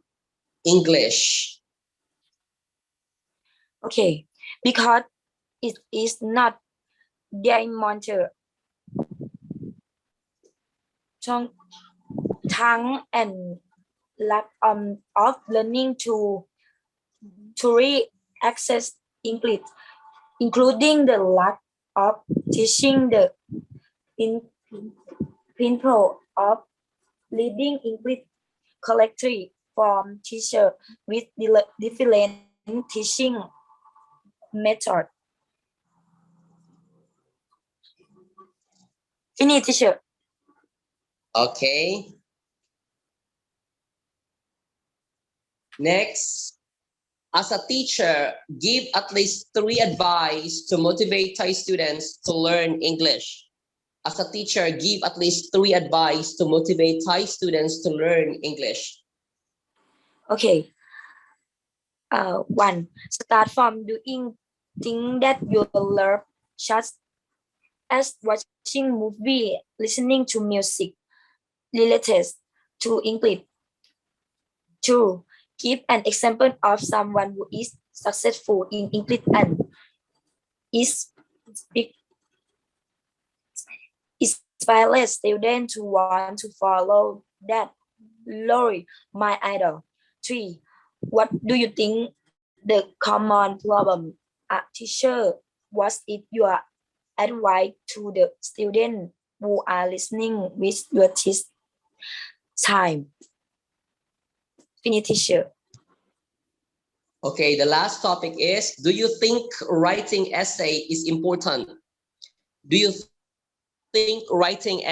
English? Okay, because it is not their mother tongue and lack of learning to access English, including the lack of teaching the principle of reading English correctly from teacher with different teaching method. Finish, teacher. Okay. Next, as a teacher, give at least 3 advice to motivate Thai students to learn English. As a teacher, give at least 3 advice to motivate Thai students to learn English. Okay. 1. Start from doing things that you love, such as watching movie, listening to music related to English. 2. Give an example of someone who is successful in English and inspire students to want to follow that. Lori, my idol. 3. What do you think the common problem a teacher? What is your advice to the students who are listening with your time? Finish, teacher. Okay, the last topic is, do you think writing essay is important? Do you think writing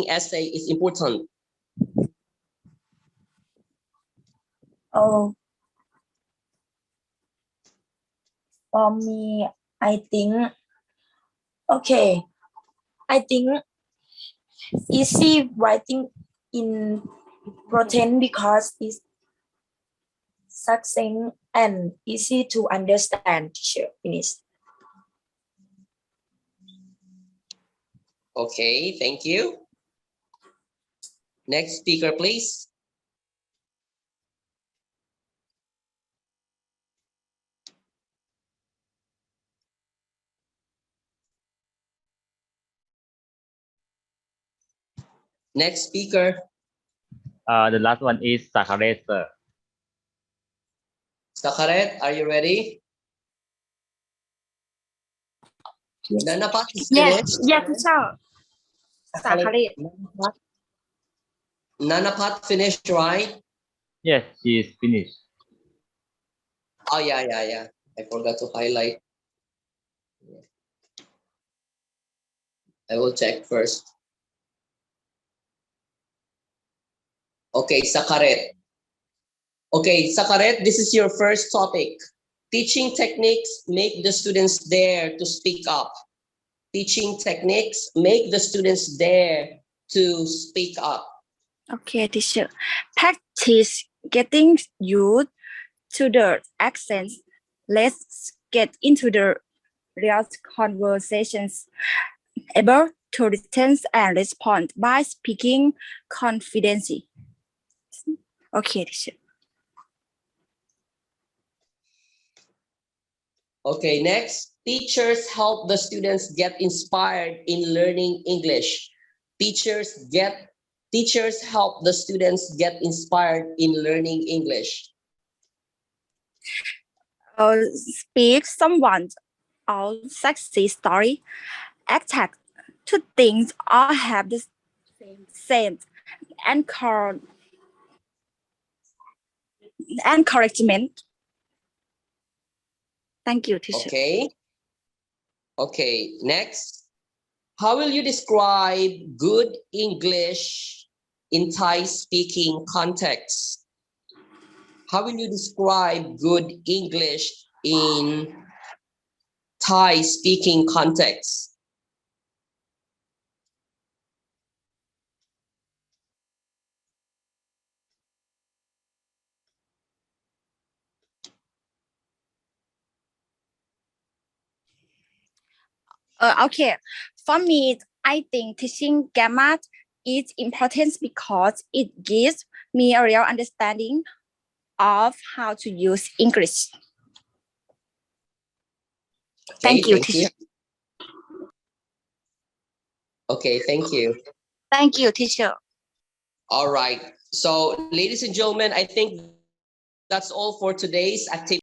essay is important? Oh, for me, I think, okay, I think easy writing in important because it's succinct and easy to understand. Teacher, finish. Okay, thank you. Next speaker, please. Next speaker. The last one is Sakaret, sir. Sakaret, are you ready? Nanaphat is Yes, finished. yes, teacher. Sakaret. Nanaphat finished, right? Yes, she is finished. Oh, yeah. I forgot to highlight. I will check first. Okay, Sakaret. Okay, Sakaret, this is your first topic. Teaching techniques make the students dare to speak up. Teaching techniques make the students dare to speak up. Okay, teacher. Practice getting used to the accents. Let's get into the real conversations. Able to listen and respond by speaking confidently. Okay, teacher. Okay, next. Teachers help the students get inspired in learning English. Teachers help the students get inspired in learning English. Speak someone else's success story. Attack two things all have the same encouragement. Thank you, teacher. Okay, next. How will you describe good English in Thai speaking context? How will you describe good English in Thai speaking context? Okay, for me, I think teaching grammar is important because it gives me a real understanding of how to use English. Thank you, teacher. Okay, thank you. Thank you, teacher. All right. So, ladies and gentlemen, I think that's all for today's activity.